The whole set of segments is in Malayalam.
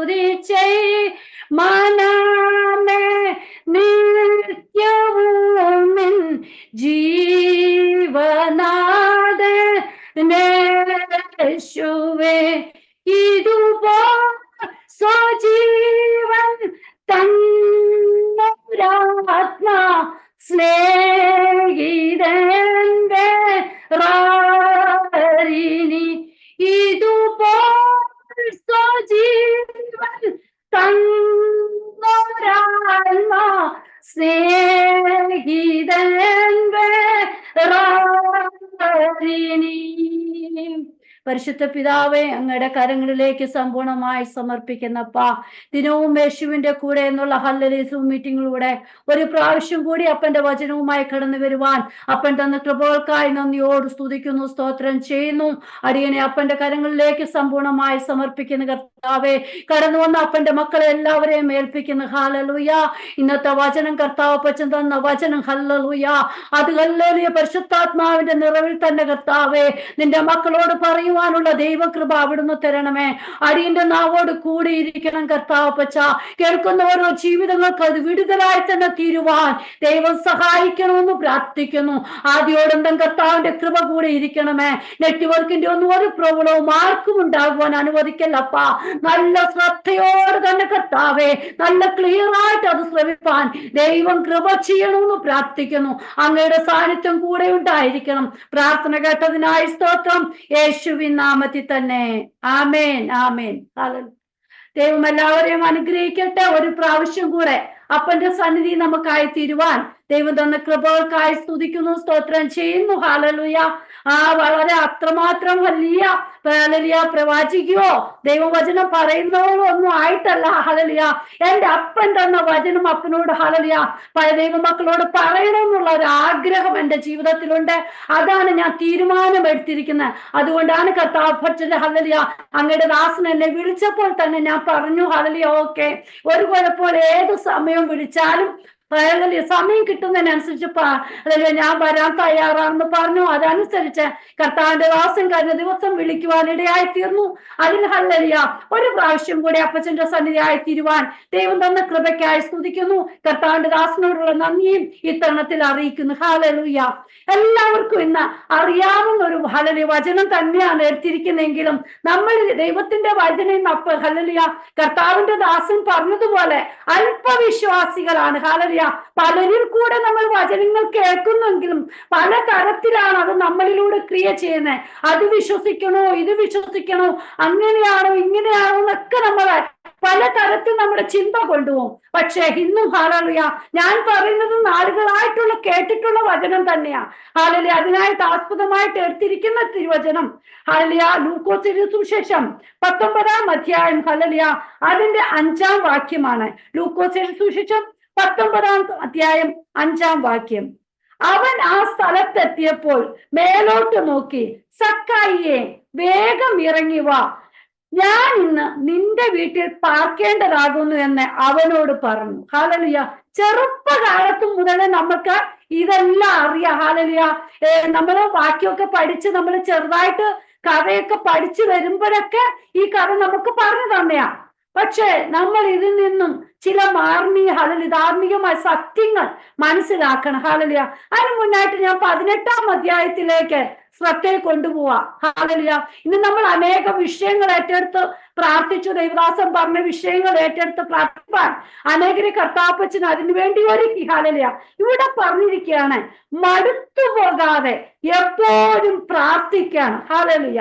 സ്തുതിച്ചേ മനമേ നിത്യവും നിൻ ജീവനാഥനേശുവേ ഇതുപോ സ്വജീവൻ തന്നൊരാത്മാ സ്നേഹിതന്റെ റാരിനി ഇതുപോൽ സ്വജീവൻ തന്നൊരാത്മാ സ്നേഹിതന്റെ റാരിനി. പരിശുദ്ധ പിതാവേ, അങ്ങയുടെ കരങ്ങളിലേക്ക് സമ്പൂർണമായി സമർപ്പിക്കുന്നപ്പാ, ദിനവും യേശുവിന്റെ കൂടെ എന്നുള്ള ഹല്ലേലൂയ സൂം മീറ്റിങ്ങിലൂടെ ഒരു പ്രാവശ്യം കൂടി അപ്പന്റെ വചനവുമായി കടന്നു വരുവാൻ അപ്പൻ തന്ന കൃപകൾക്കായി നന്ദിയോട് സ്തുതിക്കുന്നു, സ്തോത്രം ചെയ്യുന്നു. അടിയനെ അപ്പന്റെ കരങ്ങളിലേക്ക് സമ്പൂർണമായി സമർപ്പിക്കുന്ന കർത്താവേ, കടന്നു വന്ന അപ്പന്റെ മക്കളെ എല്ലാവരെയും ഏൽപ്പിക്കുന്നു. ഹല്ലേലൂയ. ഇന്നത്തെ വചനം കർത്താവ് പച്ചൻ തന്ന വചനം, ഹല്ലേലൂയ, അത് ഹല്ലേലൂയ പരിശുദ്ധാത്മാവിന്റെ നിറവിൽ തന്നെ കർത്താവേ നിന്റെ മക്കളോട് പറയുവാനുള്ള ദൈവകൃപ അവിടുന്ന് തരണമേ. അടിയന്റെ നാവോട് കൂടിയിരിക്കണം കർത്താവ് പച്ച. കേൾക്കുന്ന ഓരോ ജീവിതങ്ങൾക്ക് അത് വിടുതലായി തന്നെ തീരുവാൻ ദൈവം സഹായിക്കണമെന്ന് പ്രാർത്ഥിക്കുന്നു. ആദ്യോടന്തം കർത്താവിന്റെ കൃപ കൂടെ ഇരിക്കണമേ. നെറ്റ്വർക്കിന്റെ ഒന്നും ഒരു പ്രോബ്ലവും ആർക്കും ഉണ്ടാകുവാൻ അനുവദിക്കല്ലപ്പാ. നല്ല ശ്രദ്ധയോട് തന്നെ കർത്താവേ, നല്ല ക്ലിയർ ആയിട്ട് അത് ശ്രമിപ്പാൻ ദൈവം കൃപ ചെയ്യണമെന്ന് പ്രാർത്ഥിക്കുന്നു. അങ്ങയുടെ സാന്നിധ്യം കൂടെ ഉണ്ടായിരിക്കണം. പ്രാർത്ഥന കേട്ടതിനായി സ്തോത്രം, യേശുവിൻ നാമത്തിൽ തന്നെ. ആമേൻ, ആമേൻ. ദൈവം എല്ലാവരെയും അനുഗ്രഹിക്കട്ടെ. ഒരു പ്രാവശ്യം കൂടെ അപ്പന്റെ സന്നിധി നമുക്കായി തീരുവാൻ ദൈവം തന്ന കൃപകൾക്കായി സ്തുതിക്കുന്നു, സ്തോത്രം ചെയ്യുന്നു. ഹല്ലേലൂയ. വളരെ അത്രമാത്രം വലിയ പ്രവാചിക്കോ ദൈവവചനം പറയുന്നവരോ ഒന്നും ആയിട്ടല്ല. ഹല്ലേലൂയ. എന്റെ അപ്പൻ തന്ന വചനം അപ്പനോട് ഹല്ലേലൂയ ദൈവമക്കളോട് പറയണമെന്നുള്ള ഒരു ആഗ്രഹം എന്റെ ജീവിതത്തിലുണ്ട്. അതാണ് ഞാൻ തീരുമാനം എടുത്തിരിക്കുന്നത്. അതുകൊണ്ടാണ് കർത്താവ് ഭക്ഷന്റെ ഹല്ലേലൂയ അങ്ങയുടെ ദാസൻ എന്നെ വിളിച്ചപ്പോൾ തന്നെ ഞാൻ പറഞ്ഞു, ഹല്ലേലൂയ ഓക്കെ, ഒരു കുഴപ്പമില്ല, ഏത് സമയം വിളിച്ചാലും സമയം കിട്ടുന്നതിനനുസരിച്ച് ഞാൻ വരാൻ തയ്യാറാണെന്ന് പറഞ്ഞു. അതനുസരിച്ച് കർത്താവിന്റെ ദാസൻ കഴിഞ്ഞ ദിവസം വിളിക്കുവാൻ ഇടയായി തീർന്നു. അതിൽ ഹല്ലേലൂയ ഒരു പ്രാവശ്യം കൂടി അപ്പച്ചന്റെ സന്നിധിയായി തീരുവാൻ ദൈവം തന്ന കൃപയ്ക്കായി സ്തുതിക്കുന്നു. കർത്താവിന്റെ ദാസനോടുള്ള നന്ദിയും ഇത്തരണത്തിൽ അറിയിക്കുന്നു. ഹല്ലേലൂയ. എല്ലാവർക്കും ഇന്ന് അറിയാവുന്ന ഒരു ഹല്ലേലൂയ വചനം തന്നെയാണ് എടുത്തിരിക്കുന്നെങ്കിലും നമ്മൾ ദൈവത്തിന്റെ വചനം ഹല്ലേലൂയ കർത്താവിന്റെ ദാസൻ പറഞ്ഞതുപോലെ അല്പവിശ്വാസികളാണ്. ഹല്ലേലൂയ. പലരിൽ കൂടെ നമ്മൾ വചനങ്ങൾ കേൾക്കുന്നെങ്കിലും പല തരത്തിലാണ് അത് നമ്മളിലൂടെ ക്രിയ ചെയ്യുന്നത്. അത് വിശ്വസിക്കണോ, ഇത് വിശ്വസിക്കണോ, അങ്ങനെയാണോ ഇങ്ങനെയാണോ എന്നൊക്കെ നമ്മൾ പല തരത്തിൽ നമ്മുടെ ചിന്ത കൊണ്ടുപോകും. പക്ഷെ ഇന്നും ഹല്ലേലൂയ ഞാൻ പറയുന്നത് നാളുകളായിട്ടുള്ള കേട്ടിട്ടുള്ള വചനം തന്നെയാ. ഹല്ലേലൂയ. അതിനായിട്ട് ആസ്പദമായിട്ട് എടുത്തിരിക്കുന്ന തിരുവചനം ഹല്ലേലൂയ ലൂക്കോസിന്റെ സുവിശേഷം 19-ാം അധ്യായം ഹല്ലേലൂയ അതിന്റെ 5-ാം വാക്യമാണ്. ലൂക്കോസിന്റെ സുവിശേഷം 19-ാം അധ്യായം 5-ാം വാക്യം. അവൻ ആ സ്ഥലത്തെത്തിയപ്പോൾ മേലോട്ട് നോക്കി, സക്കായിയെ വേഗം ഇറങ്ങി വാ, ഞാൻ ഇന്ന് നിന്റെ വീട്ടിൽ പാർക്കേണ്ടതാകുന്നു എന്ന് അവനോട് പറഞ്ഞു. ഹല്ലേലൂയ. ചെറുപ്പകാലത്ത് മുതലേ നമുക്ക് ഇതെല്ലാം അറിയാം. ഹല്ലേലൂയ. നമ്മൾ വാക്യമൊക്കെ പഠിച്ച് നമ്മൾ ചെറുതായിട്ട് കഥയൊക്കെ പഠിച്ചു വരുമ്പോഴൊക്കെ ഈ കഥ നമുക്ക് പറഞ്ഞു തന്നെയാ. പക്ഷെ നമ്മൾ ഇതിൽ നിന്നും ചില ധാർമ്മികമായ സത്യങ്ങൾ മനസ്സിലാക്കണം. ഹല്ലേലൂയ. അതിന് മുന്നായിട്ട് ഞാൻ 18-ാം അധ്യായത്തിലേക്ക് ശ്രദ്ധയെ കൊണ്ടുപോവാ. ഹല്ലേലൂയ. ഇന്ന് നമ്മൾ അനേക വിഷയങ്ങൾ ഏറ്റെടുത്ത് പ്രാർത്ഥിച്ചു. ദൈവദാസൻ പറഞ്ഞ വിഷയങ്ങൾ ഏറ്റെടുത്ത് പ്രാർത്ഥിപ്പാൻ അനേകരെ കർത്താപ്പച്ചന് അതിനുവേണ്ടി ഒരുക്കി. ഹല്ലേലൂയ. ഇവിടെ പറഞ്ഞിരിക്കുകയാണ്, മടുത്തു പോകാതെ എപ്പോഴും പ്രാർത്ഥിക്കണം. ഹല്ലേലൂയ.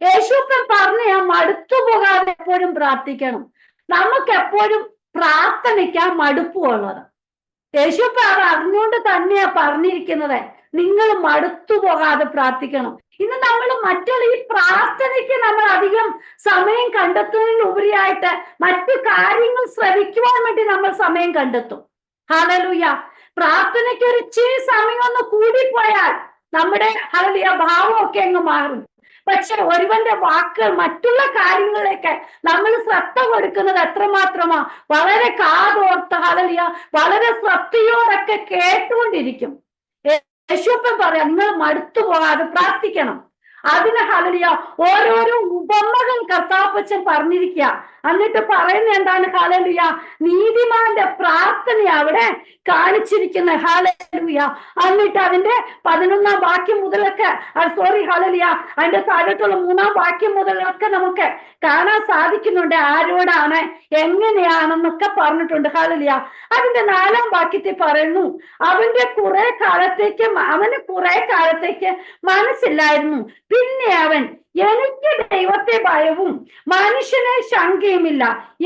യേശുപ്പൻ പറഞ്ഞ മടുത്തു പോകാതെ എപ്പോഴും പ്രാർത്ഥിക്കണം. നമുക്ക് എപ്പോഴും പ്രാർത്ഥനയ്ക്കാൻ മടുപ്പുള്ളത്. യേശുപ്പൻ അത് അറിഞ്ഞുകൊണ്ട് തന്നെയാ പറഞ്ഞിരിക്കുന്നത്, നിങ്ങൾ മടുത്തു പോകാതെ പ്രാർത്ഥിക്കണം. ഇന്ന് നമ്മൾ മറ്റുള്ള ഈ പ്രാർത്ഥനയ്ക്ക് നമ്മൾ അധികം സമയം കണ്ടെത്തുന്നതിനുപരിയായിട്ട് മറ്റു കാര്യങ്ങൾ ശ്രവിക്കുവാൻ വേണ്ടി നമ്മൾ സമയം കണ്ടെത്തും. ഹല്ലേലൂയ. പ്രാർത്ഥനയ്ക്ക് ഒരു ഇച്ചിരി സമയം ഒന്ന് കൂടിപ്പോയാൽ നമ്മുടെ ഹല്ലേലൂയ ഭാവമൊക്കെ അങ്ങ് മാറും. പക്ഷെ ഒരുവന്റെ വാക്കുകൾ മറ്റുള്ള കാര്യങ്ങളിലേക്ക് നമ്മൾ ശ്രദ്ധ കൊടുക്കുന്നത് എത്രമാത്രമാ, വളരെ കാതോർത്ത് ഹല്ലേലൂയ വളരെ ശ്രദ്ധയോടൊക്കെ കേട്ടുകൊണ്ടിരിക്കും. യേശുപ്പൻ പറയാം, നിങ്ങൾ മടുത്തു പോകാതെ പ്രാർത്ഥിക്കണം. അതിന് ഹല്ലേലൂയ ഓരോരോ ഉപമകൾ കർത്താപ്പച്ചൻ പറഞ്ഞിരിക്കുക. എന്നിട്ട് പറയുന്ന എന്താണ്? ഹല്ലേലൂയ നീതിമാന്റെ പ്രാർത്ഥന അവിടെ കാണിച്ചിരിക്കുന്ന. ഹല്ലേലൂയ എന്നിട്ട് അതിന്റെ 11-ാം വാക്യം മുതലൊക്കെ ഹല്ലേലൂയ അതിന്റെ താഴോട്ടുള്ള 3-ാം വാക്യം മുതലൊക്കെ നമുക്ക് കാണാൻ സാധിക്കുന്നുണ്ട്. ആരോടാണ്, എങ്ങനെയാണെന്നൊക്കെ പറഞ്ഞിട്ടുണ്ട്. ഹല്ലേലൂയ അതിന്റെ 4-ാം വാക്യത്തിൽ പറയുന്നു, അവന് കുറെ കാലത്തേക്ക് മനസ്സില്ലായിരുന്നു. പിന്നെ അവൻ, എനിക്ക് ദൈവത്തെ ഭയവും മനുഷ്യനെ ശങ്കയുമില്ല,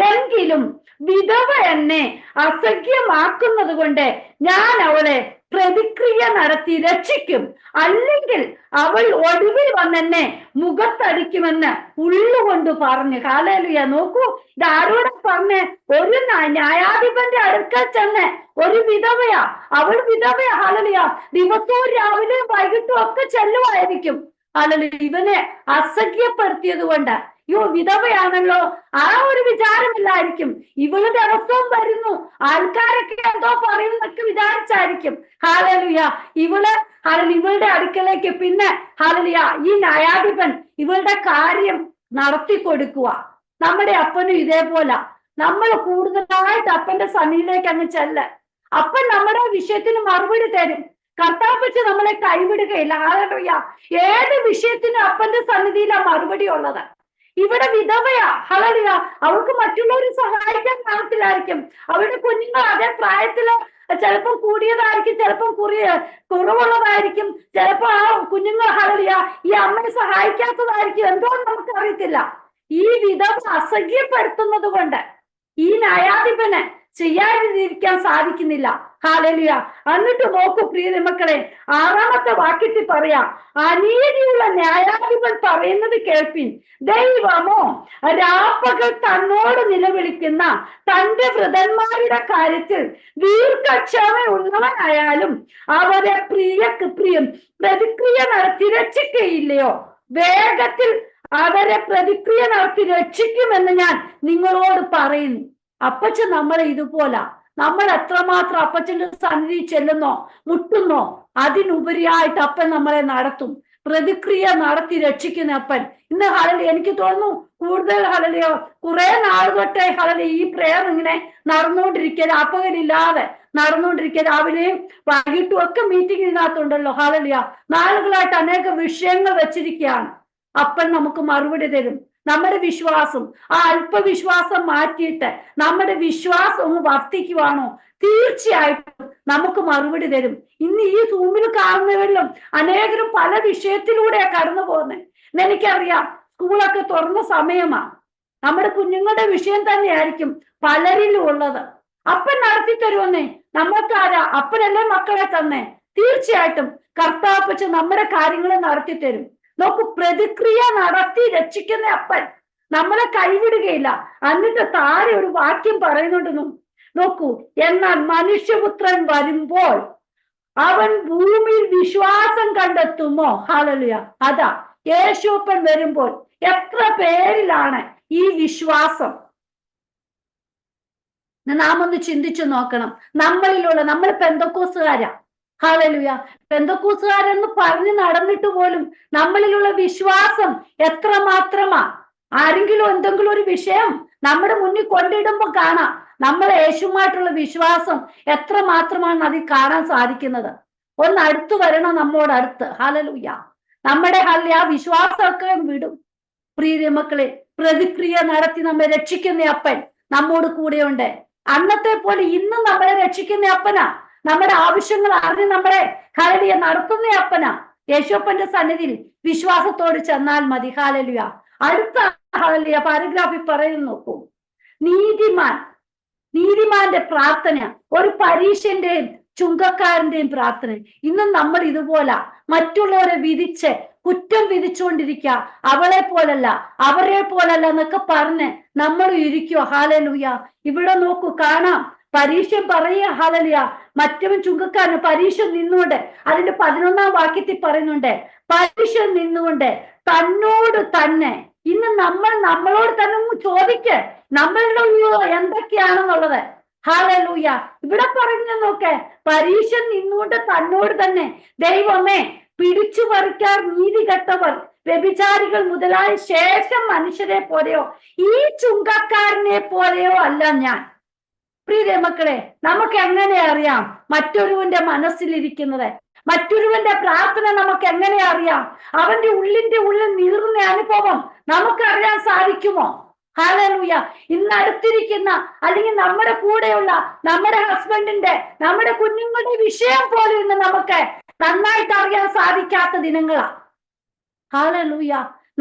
എങ്കിലും വിധവ എന്നെ അസഖ്യമാക്കുന്നത് കൊണ്ട് ഞാൻ അവളെ പ്രതിക്രിയ നടത്തി രക്ഷിക്കും, അല്ലെങ്കിൽ അവൾ ഒടുവിൽ വന്നെന്നെ മുഖത്തടിക്കുമെന്ന് ഉള്ളുകൊണ്ട് പറഞ്ഞു. ഹല്ലേലൂയ നോക്കൂ, ഇത് ആരോടെ പറഞ്ഞ്? ഒരു ന്യായാധിപന്റെ അടുക്കൽ ചെന്ന് ഒരു വിധവയാ, അവൾ വിധവയാ. ഹല്ലേലൂയ ദിവസവും രാവിലെയും വൈകിട്ടും ഒക്കെ ചെല്ലുമായിരിക്കും. ഹല്ലേലൂയ ഇവനെ അസഖ്യപ്പെടുത്തിയത് കൊണ്ട്, യോ വിധവയാണല്ലോ, ആ ഒരു വിചാരമില്ലായിരിക്കും. ഇവള് ദിവസവും വരുന്നു, ആൾക്കാരൊക്കെ എന്തോ പറയുന്നൊക്കെ വിചാരിച്ചായിരിക്കും. ഹല്ലേലൂയ ഇവളുടെ അടുക്കലേക്ക് പിന്നെ ഹല്ലേലൂയ ഈ ന്യായാധിപൻ ഇവളുടെ കാര്യം നടത്തി കൊടുക്കുക. നമ്മുടെ അപ്പനും ഇതേപോലെ നമ്മൾ കൂടുതലായിട്ട് അപ്പന്റെ സന്നിധിയിലേക്ക് അങ്ങ് ചെല്ല്. അപ്പൻ നമ്മുടെ വിഷയത്തിന് മറുപടി തരും. കർത്താപ്പച്ച് നമ്മളെ കൈവിടുകയില്ല. ഹല്ലേലൂയ ഏത് വിഷയത്തിനും അപ്പന്റെ സന്നിധിയിലാണ് മറുപടി ഉള്ളത്. ഇവിടെ വിധവയാ. ഹല്ലേലൂയ അവൾക്ക് മറ്റുള്ളവരെ സഹായിക്കാൻ കാണത്തില്ലായിരിക്കും. അവരുടെ കുഞ്ഞുങ്ങൾ അതേ പ്രായത്തില് ചിലപ്പം കൂടിയതായിരിക്കും, ചിലപ്പം കുറവുള്ളതായിരിക്കും, ചിലപ്പോ ആ കുഞ്ഞുങ്ങൾ ഹല്ലേലൂയ ഈ അമ്മയെ സഹായിക്കാത്തതായിരിക്കും. എന്തോ നമുക്ക് അറിയത്തില്ല. ഈ വിധവ അസഖ്യപ്പെടുത്തുന്നത് കൊണ്ട് ഈ ന്യായാധിപന് ചെയ്യാതിരിക്കാൻ സാധിക്കുന്നില്ല. ഹല്ലേലൂയ എന്നിട്ട് നോക്കൂ പ്രിയ മക്കളെ, 6-ാമത്തെ വാക്യത്തിൽ പറയാം, അനീതിയുള്ള ന്യായാധിപൻ പറയുന്നത് കേൾപ്പിൻ. ദൈവമോ രാപ്പകൽ തന്നോട് നിലവിളിക്കുന്ന തന്റെ വൃതന്മാരുടെ കാര്യത്തിൽ ദീർഘക്ഷമയുള്ളവനായാലും അവരെ പ്രതിക്രിയ നടത്തി രക്ഷിക്കയില്ലയോ? വേഗത്തിൽ അവരെ പ്രതിക്രിയ നടത്തി രക്ഷിക്കുമെന്ന് ഞാൻ നിങ്ങളോട് പറയുന്നു. അപ്പച്ചൻ നമ്മളെ ഇതുപോലെ, നമ്മൾ എത്രമാത്രം അപ്പച്ചന്റെ സന്നിധി ചെല്ലുന്നോ മുട്ടുന്നോ അതിനുപരിയായിട്ട് അപ്പൻ നമ്മളെ നടത്തും, പ്രതിക്രിയ നടത്തി രക്ഷിക്കുന്ന അപ്പൻ. ഇന്ന് ഹല്ലേലൂയ എനിക്ക് തോന്നുന്നു കൂടുതൽ ഹല്ലേലൂയ കുറെ നാൾ തൊട്ടേ ഹല്ലേലൂയ ഈ പ്രേയർ ഇങ്ങനെ നടന്നുകൊണ്ടിരിക്കുക, രാപ്പകലില്ലാതെ നടന്നുകൊണ്ടിരിക്കുക. രാവിലെയും വൈകിട്ടും ഒക്കെ മീറ്റിംഗിനകത്തുണ്ടല്ലോ. ഹല്ലേലൂയ നാളുകളായിട്ട് അനേക വിഷയങ്ങൾ വെച്ചിരിക്കുകയാണ്. അപ്പൻ നമുക്ക് മറുപടി തരും. നമ്മുടെ വിശ്വാസം, ആ അല്പവിശ്വാസം മാറ്റിയിട്ട് നമ്മുടെ വിശ്വാസം വർദ്ധിക്കുവാണോ, തീർച്ചയായിട്ടും നമുക്ക് മറുപടി തരും. ഇന്ന് ഈ സൂമിൽ കാണുന്നവരിലും അനേകരും പല വിഷയത്തിലൂടെയാ കടന്നു പോകുന്നത്. എനിക്കറിയാം സ്കൂളൊക്കെ തുറന്ന സമയമാണ്. നമ്മുടെ കുഞ്ഞുങ്ങളുടെ വിഷയം തന്നെയായിരിക്കും പലരിലും ഉള്ളത്. അപ്പൻ നടത്തി തരുമെന്നേ. നമ്മൾക്കാരാ? അപ്പനല്ലേ മക്കളെ തന്നെ. തീർച്ചയായിട്ടും കർത്താപ്പച്ച നമ്മുടെ കാര്യങ്ങൾ നടത്തി തരും. നോക്കൂ, പ്രതിക്രിയ നടത്തി രക്ഷിക്കുന്ന അപ്പൻ നമ്മളെ കൈവിടുകയില്ല. എന്നിട്ട് താഴെ ഒരു വാക്യം പറയുന്നുണ്ട്. നോക്കൂ, എന്നാൽ മനുഷ്യപുത്രൻ വരുമ്പോൾ അവൻ ഭൂമിയിൽ വിശ്വാസം കണ്ടെത്തുമോ? ഹല്ലേലൂയ അതാ യേശുപ്പൻ വരുമ്പോൾ എത്ര പേരിലാണ് ഈ വിശ്വാസം? നാം ഒന്ന് ചിന്തിച്ചു നോക്കണം. നമ്മൾ പെന്തക്കോസ്തുകാരാ. ഹല്ലേലൂയ പെന്തക്കോസ്തുകാരെന്ന് പറഞ്ഞു നടന്നിട്ട് പോലും നമ്മളിലുള്ള വിശ്വാസം എത്ര മാത്രമാ? ആരെങ്കിലും എന്തെങ്കിലും ഒരു വിഷയം നമ്മുടെ മുന്നിൽ കൊണ്ടിടുമ്പോ കാണാം നമ്മളെ യേശുമായിട്ടുള്ള വിശ്വാസം എത്ര മാത്രമാണ് അതിൽ കാണാൻ സാധിക്കുന്നത്. ഒന്ന് അടുത്ത് വരണം, നമ്മോട് അടുത്ത്. ഹല്ലേലൂയ നമ്മുടെ ആ വിശ്വാസമൊക്കെ വിടും. പ്രിയ മക്കളെ, പ്രതിക്രിയ നടത്തി നമ്മെ രക്ഷിക്കുന്ന അപ്പൻ നമ്മോട് കൂടെയുണ്ട്. അന്നത്തെ പോലെ ഇന്നും നമ്മളെ രക്ഷിക്കുന്ന അപ്പനാ. നമ്മുടെ ആവശ്യങ്ങൾ അറിഞ്ഞ് നമ്മളെ ഹല്ലേലൂയ നടത്തുന്ന അപ്പനാ. യേശുപ്പന്റെ സന്നിധിയിൽ വിശ്വാസത്തോട് ചെന്നാൽ മതി. ഹല്ലേലൂയ അടുത്ത ഹല്ലേലൂയ പാരഗ്രാഫിൽ പറയുന്നു. നോക്കൂ, നീതിമാന്റെ പ്രാർത്ഥന ഒരു പരീക്ഷന്റെയും ചുങ്കക്കാരന്റെയും പ്രാർത്ഥന. ഇന്നും നമ്മൾ ഇതുപോലെ മറ്റുള്ളവരെ വിധിച്ച് കുറ്റം വിധിച്ചുകൊണ്ടിരിക്കുക. അവളെ പോലല്ല, അവരെ പോലല്ല എന്നൊക്കെ പറഞ്ഞ് നമ്മൾ ഇരിക്കുക. ഹല്ലേലൂയ ഇവിടെ നോക്കൂ, കാണാം പരീക്ഷ പറയുക. ഹല്ലേലൂയ മറ്റവൻ ചുങ്കക്കാരന് പരീക്ഷ നിന്നുകൊണ്ട് അതിന്റെ 11-ാം വാക്യത്തിൽ പറയുന്നുണ്ട്, പരീക്ഷ നിന്നുകൊണ്ട് തന്നോട് തന്നെ. ഇന്ന് നമ്മളോട് തന്നെ ചോദിക്ക് നമ്മളുടെ എന്തൊക്കെയാണെന്നുള്ളത്. ഹല്ലേലൂയ ഇവിടെ പറഞ്ഞു നോക്കെ, പരീക്ഷ നിന്നുകൊണ്ട് തന്നോട് തന്നെ, ദൈവമേ പിടിച്ചു പറിക്കാർ നീതി കെട്ടവർ വ്യഭിചാരികൾ മുതലായ ശേഷം മനുഷ്യരെ പോലെയോ ഈ ചുങ്കക്കാരനെ പോലെയോ അല്ല ഞാൻ. പ്രിയ മക്കളെ, നമുക്ക് എങ്ങനെ അറിയാം മറ്റൊരുവന്റെ മനസ്സിലിരിക്കുന്നത്? മറ്റൊരുവന്റെ പ്രാർത്ഥന നമുക്ക് എങ്ങനെ അറിയാം? അവന്റെ ഉള്ളിന്റെ ഉള്ളിൽ നീറുന്ന അനുഭവം നമുക്കറിയാൻ സാധിക്കുമോ? ഹല്ലേലൂയ. ഇന്ന് അടുത്തിരിക്കുന്ന അല്ലെങ്കിൽ നമ്മുടെ കൂടെയുള്ള നമ്മുടെ ഹസ്ബൻഡിന്റെ, നമ്മുടെ കുഞ്ഞുങ്ങളുടെ വിഷയം പോലും ഇന്ന് നമുക്ക് നന്നായിട്ട് അറിയാൻ സാധിക്കാത്ത ദിനങ്ങളാ. ഹല്ലേലൂയ.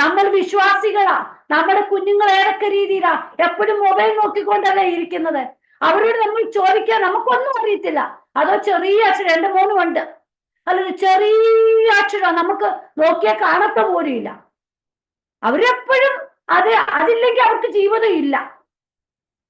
നമ്മൾ വിശ്വാസികളാ. നമ്മുടെ കുഞ്ഞുങ്ങൾ ഏതൊക്കെ രീതിയിലാ എപ്പോഴും മൊബൈൽ നോക്കിക്കൊണ്ടല്ലേ ഇരിക്കുന്നത്. അവരോട് നമ്മൾ ചോദിക്കാൻ നമുക്കൊന്നും അറിയത്തില്ല. അതോ ചെറിയ അക്ഷരം, 2-3 ഉണ്ട്, അല്ലെങ്കിൽ ചെറിയ അക്ഷരം നമുക്ക് നോക്കിയാൽ കാണത്ത പോലും ഇല്ല. അവരെപ്പോഴും അതില്ലെങ്കിൽ അവർക്ക് ജീവിതം ഇല്ല.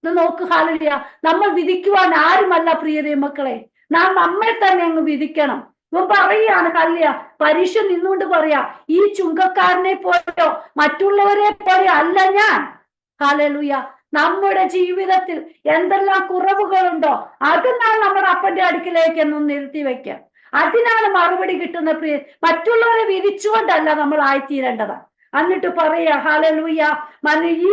നോക്ക്. ഹല്ലേലൂയ. നമ്മൾ വിധിക്കുവാൻ ആരുമല്ല പ്രിയ മക്കളെ, നാം നമ്മെ തന്നെ അങ്ങ് വിധിക്കണം. ഇവൻ പറയാണ്, ഹല്ലേലൂയ, പരീക്ഷ നിന്നുകൊണ്ട് പറയാ, ഈ ചുങ്കക്കാരനെ പോലെയോ മറ്റുള്ളവരെ പോലെ അല്ല ഞാൻ. ഹല്ലേലൂയ. നമ്മുടെ ജീവിതത്തിൽ എന്തെല്ലാം കുറവുകളുണ്ടോ അത് നാം നമ്മുടെ അപ്പന്റെ അടുക്കിലേക്ക് ഒന്നും നിർത്തി വെക്കാം. അതിനാണ് മറുപടി കിട്ടുന്ന പ്രിയ. മറ്റുള്ളവരെ വിധിച്ചുകൊണ്ടല്ല നമ്മൾ ആയിത്തീരേണ്ടത്. എന്നിട്ട് പറയാ, ഹല്ലേലൂയ, ഈ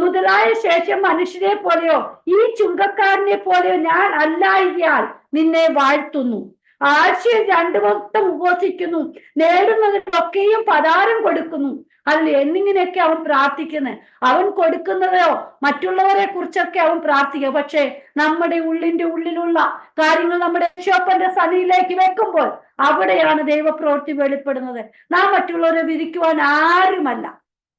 മുതലായ ശേഷം മനുഷ്യരെ പോലെയോ ഈ ചുങ്കക്കാരനെ പോലെയോ ഞാൻ അല്ലായാൽ നിന്നെ വാഴ്ത്തുന്നു. ആഴ്ചയിൽ 2 വട്ടം ഉപവസിക്കുന്നു, നേടുന്നതിനൊക്കെയും പതാരം കൊടുക്കുന്നു. അല്ല, എന്നിങ്ങനെയൊക്കെ അവൻ പ്രാർത്ഥിക്കുന്നത്. അവൻ കൊടുക്കുന്നതോ മറ്റുള്ളവരെ കുറിച്ചൊക്കെ അവൻ പ്രാർത്ഥിക്കുക. പക്ഷെ നമ്മുടെ ഉള്ളിന്റെ ഉള്ളിലുള്ള കാര്യങ്ങൾ നമ്മുടെ യേശുവപ്പന്റെ സന്നിധിയിലേക്ക് വെക്കുമ്പോൾ അവിടെയാണ് ദൈവപ്രവൃത്തി വെളിപ്പെടുന്നത്. നാം മറ്റുള്ളവരെ വിധിക്കുവാൻ ആരുമല്ല.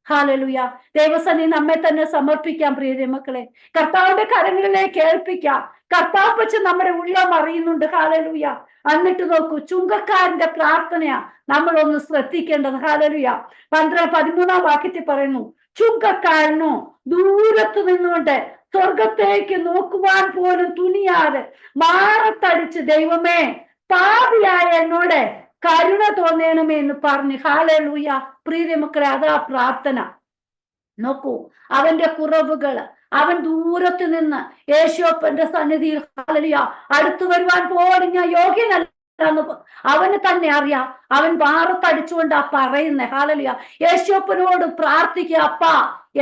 ഹല്ലേലൂയ. ദൈവസന്നിധി നമ്മെ തന്നെ സമർപ്പിക്കാം പ്രിയ മക്കളെ. കർത്താവിന്റെ കരങ്ങളിലേക്ക് ഏൽപ്പിക്കാം. കർത്താവ് വെച്ച് നമ്മുടെ ഉള്ളം അറിയുന്നുണ്ട്. ഹല്ലേലൂയ. എന്നിട്ട് നോക്കൂ, ചുങ്കക്കാരന്റെ പ്രാർത്ഥനയാ നമ്മൾ ഒന്ന് ശ്രദ്ധിക്കേണ്ടത്. ഹല്ലേലൂയ. 13-ാം വാക്യത്തിൽ പറയുന്നു, ചുങ്കക്കാരനോ ദൂരത്ത് നിന്നുകൊണ്ട് സ്വർഗത്തേക്ക് നോക്കുവാൻ പോലും തുനിയാതെ മാറത്തടിച്ച്, ദൈവമേ പാപിയായ എന്നോട് കരുണ തോന്നണമേ എന്ന് പറഞ്ഞ്. ഹല്ലേലൂയ. പ്രിയ മക്കളെ, അതാ പ്രാർത്ഥന. നോക്കൂ, അവന്റെ കുറവുകള് അവൻ ദൂരത്ത് നിന്ന് യേശുവപ്പന്റെ സന്നിധിയിൽ, ഹല്ലേലൂയ, അടുത്തു വരുവാൻ പോലും ഞാൻ യോഗ്യനല്ല അവന് തന്നെ അറിയാം. അവൻ മാറത്തടിച്ചുകൊണ്ടാ പറയുന്നേ. ഹല്ലേലൂയ. യേശുവപ്പനോട് പ്രാർത്ഥിക്കുക, അപ്പാ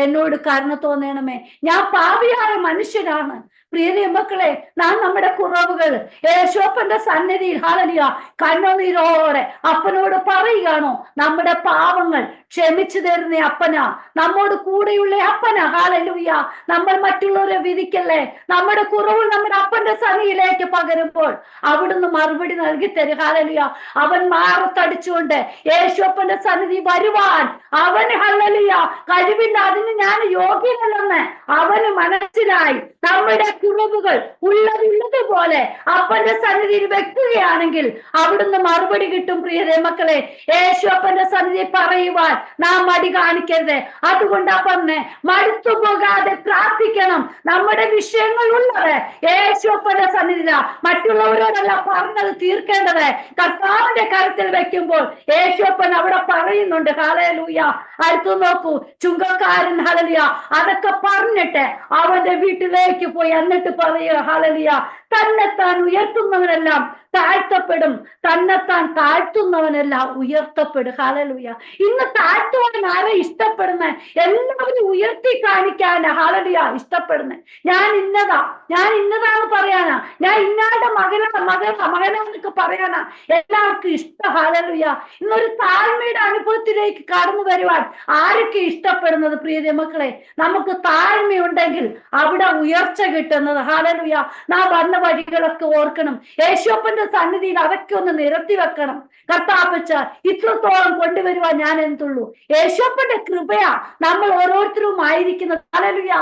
എന്നോട് കരുണ തോന്നണമേ, ഞാൻ പാപിയായ മനുഷ്യനാണ്. പ്രിയ മക്കളെ, നാം നമ്മുടെ കുറവുകൾ യേശുവപ്പന്റെ സന്നിധിയിൽ, ഹല്ലേലൂയ, കണ്ണുനീരോടെ അപ്പനോട് പറയുകയാണോ? നമ്മുടെ പാവങ്ങൾ ക്ഷമിച്ചു തരുന്ന അപ്പനാ, നമ്മോട് കൂടെയുള്ള അപ്പനാ. ഹല്ലേലൂയ. നമ്മൾ മറ്റുള്ളവരെ വിധിക്കല്ലേ. നമ്മുടെ കുറവ് നമ്മുടെ അപ്പന്റെ സന്നിധിയിലേക്ക് പകരുമ്പോൾ അവിടുന്ന് മറുപടി നൽകി തരും. ഹല്ലേലൂയ. അവൻ മാറത്തടിച്ചുകൊണ്ട് യേശുവപ്പന്റെ സന്നിധി വരുവാൻ അവന്, ഹല്ലേലൂയ, കഴിവില്ല. അതിന് ഞാൻ യോഗ്യനല്ലെന്ന് അവന് മനസ്സിലായി. നമ്മുടെ കുറവുകൾ ഉള്ളതുപോലെ അപ്പന്റെ സന്നിധിയിൽ വെക്കുകയാണെങ്കിൽ അവിടുന്ന് മറുപടി കിട്ടും. പ്രിയ മക്കളെ, യേശുവപ്പന്റെ സന്നിധി പറയുവാൻ നാം മടി കാണിക്കരുത്. അതുകൊണ്ട് പറഞ്ഞ് മടുത്തു പോകാതെ പ്രാർത്ഥിക്കണം. നമ്മുടെ വിഷയങ്ങൾ ഉള്ളത് യേശുവപ്പന്റെ സന്നിധിയില, മറ്റുള്ളവരോടല്ല പറഞ്ഞത് തീർക്കേണ്ടത്. കർത്താവിന്റെ കരത്തിൽ വെക്കുമ്പോൾ യേശുവപ്പൻ അവിടെ പറയുന്നുണ്ട്. ഹല്ലേലൂയ. അടുത്തു നോക്കൂ, ചുങ്കക്കാരൻ, ഹല്ലേലൂയ, അതൊക്കെ പറഞ്ഞിട്ട് അവന്റെ വീട്ടിലേക്ക് പോയി. എന്നിട്ട് പറയുക, ഹല്ലേലൂയ, തന്നെത്താൻ ഉയർത്തുന്നവനെല്ലാം താഴ്ത്തപ്പെടും, തന്നെത്താൻ താഴ്ത്തുന്നവനെല്ലാം ഉയർത്തപ്പെടും. ഹല്ലേലൂയ. ഇന്ന് താഴ്ത്തുവാൻ ആരെ ഇഷ്ടപ്പെടുന്നത്? എല്ലാവരും ഉയർത്തി കാണിക്കാനാ, ഹല്ലേലൂയ, ഇഷ്ടപ്പെടുന്നത്. ഞാൻ ഇന്നതാന്ന് പറയാനാ, ഞാൻ ഇന്നാളുടെ മകനാന്നൊക്കെ പറയാനാ എല്ലാവർക്കും ഇഷ്ടം. ഹല്ലേലൂയ. ഇന്നൊരു താഴ്മയുടെ അനുഭവത്തിലേക്ക് കടന്നു വരുവാൻ ആരൊക്കെ ഇഷ്ടപ്പെടുന്നത്? പ്രിയ മക്കളെ, നമുക്ക് താഴ്മയുണ്ടെങ്കിൽ അവിടെ ഉയർച്ച കിട്ടുന്നത്. ഹല്ലേലൂയ. നാം വന്ന വഴികളൊക്കെ ഓർക്കണം. യേശുവപ്പന്റെ സന്നിധിയിൽ അതൊക്കെ ഒന്ന് നിരത്തി വെക്കണം. കർത്താപ്പച്ച ഇത്രത്തോളം കൊണ്ടുവരുവാൻ ഞാൻ എന്തുള്ളൂ. യേശുവപ്പന്റെ കൃപയാ നമ്മൾ ഓരോരുത്തരും ആയിരിക്കുന്നത്. ഹല്ലേലൂയ.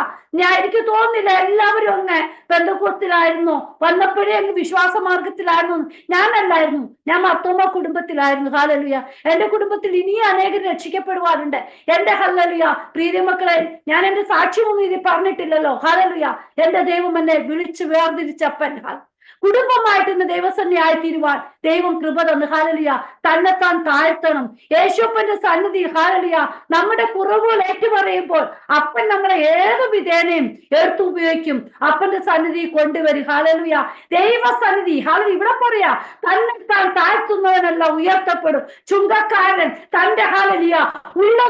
എനിക്ക് തോന്നുന്നില്ല എല്ലാവരും അങ്ങ് പെന്തക്കോസ്തിലായിരുന്നു, വന്നപ്പോഴേ അങ്ങ് വിശ്വാസ മാർഗത്തിലായിരുന്നു. ഞാനല്ലായിരുന്നു, ഞാൻ മർത്തോമ കുടുംബത്തിലായിരുന്നു. ഹല്ലേലൂയ. എന്റെ കുടുംബത്തിൽ ഇനിയും അനേകം രക്ഷിക്കപ്പെടുവാനുണ്ട്. എന്റെ, ഹല്ലേലൂയ, പ്രിയ മക്കളെ, ഞാൻ എന്റെ സാക്ഷ്യമൊന്നും ഇത് പറഞ്ഞിട്ടില്ലല്ലോ. ഹല്ലേലൂയ. എന്റെ ദൈവം എന്നെ വിളിച്ചു വേർതിരിച്ചപ്പൻ. കുടുംബമായിട്ട് ഇന്ന് ദൈവസന്നിധിയായി തീരുവാൻ ദൈവം കൃപ തന്നു. ഹല്ലേലൂയ. തന്നെത്താൻ താഴ്ത്തണം. യേശുപ്പന്റെ സന്നിധി ഹല്ലേലൂയ. നമ്മുടെ കുറവുകൾ ഏറ്റുപറയുമ്പോൾ അപ്പൻ നമ്മളെ ഏത് വിധേനയും എടുത്തു ഉപയോഗിക്കും. അപ്പന്റെ സന്നിധി കൊണ്ടുവരും. ഹല്ലേലൂയ. ദൈവസന്നിധി ഹല്ലേലൂയ. ഇവിടെ പറയാ, തന്നെത്താൻ താഴ്ത്തുന്നവനല്ല ഉയർത്തപ്പെടും. ചുങ്കക്കാരൻ തന്റെ ഹല്ലേലൂയ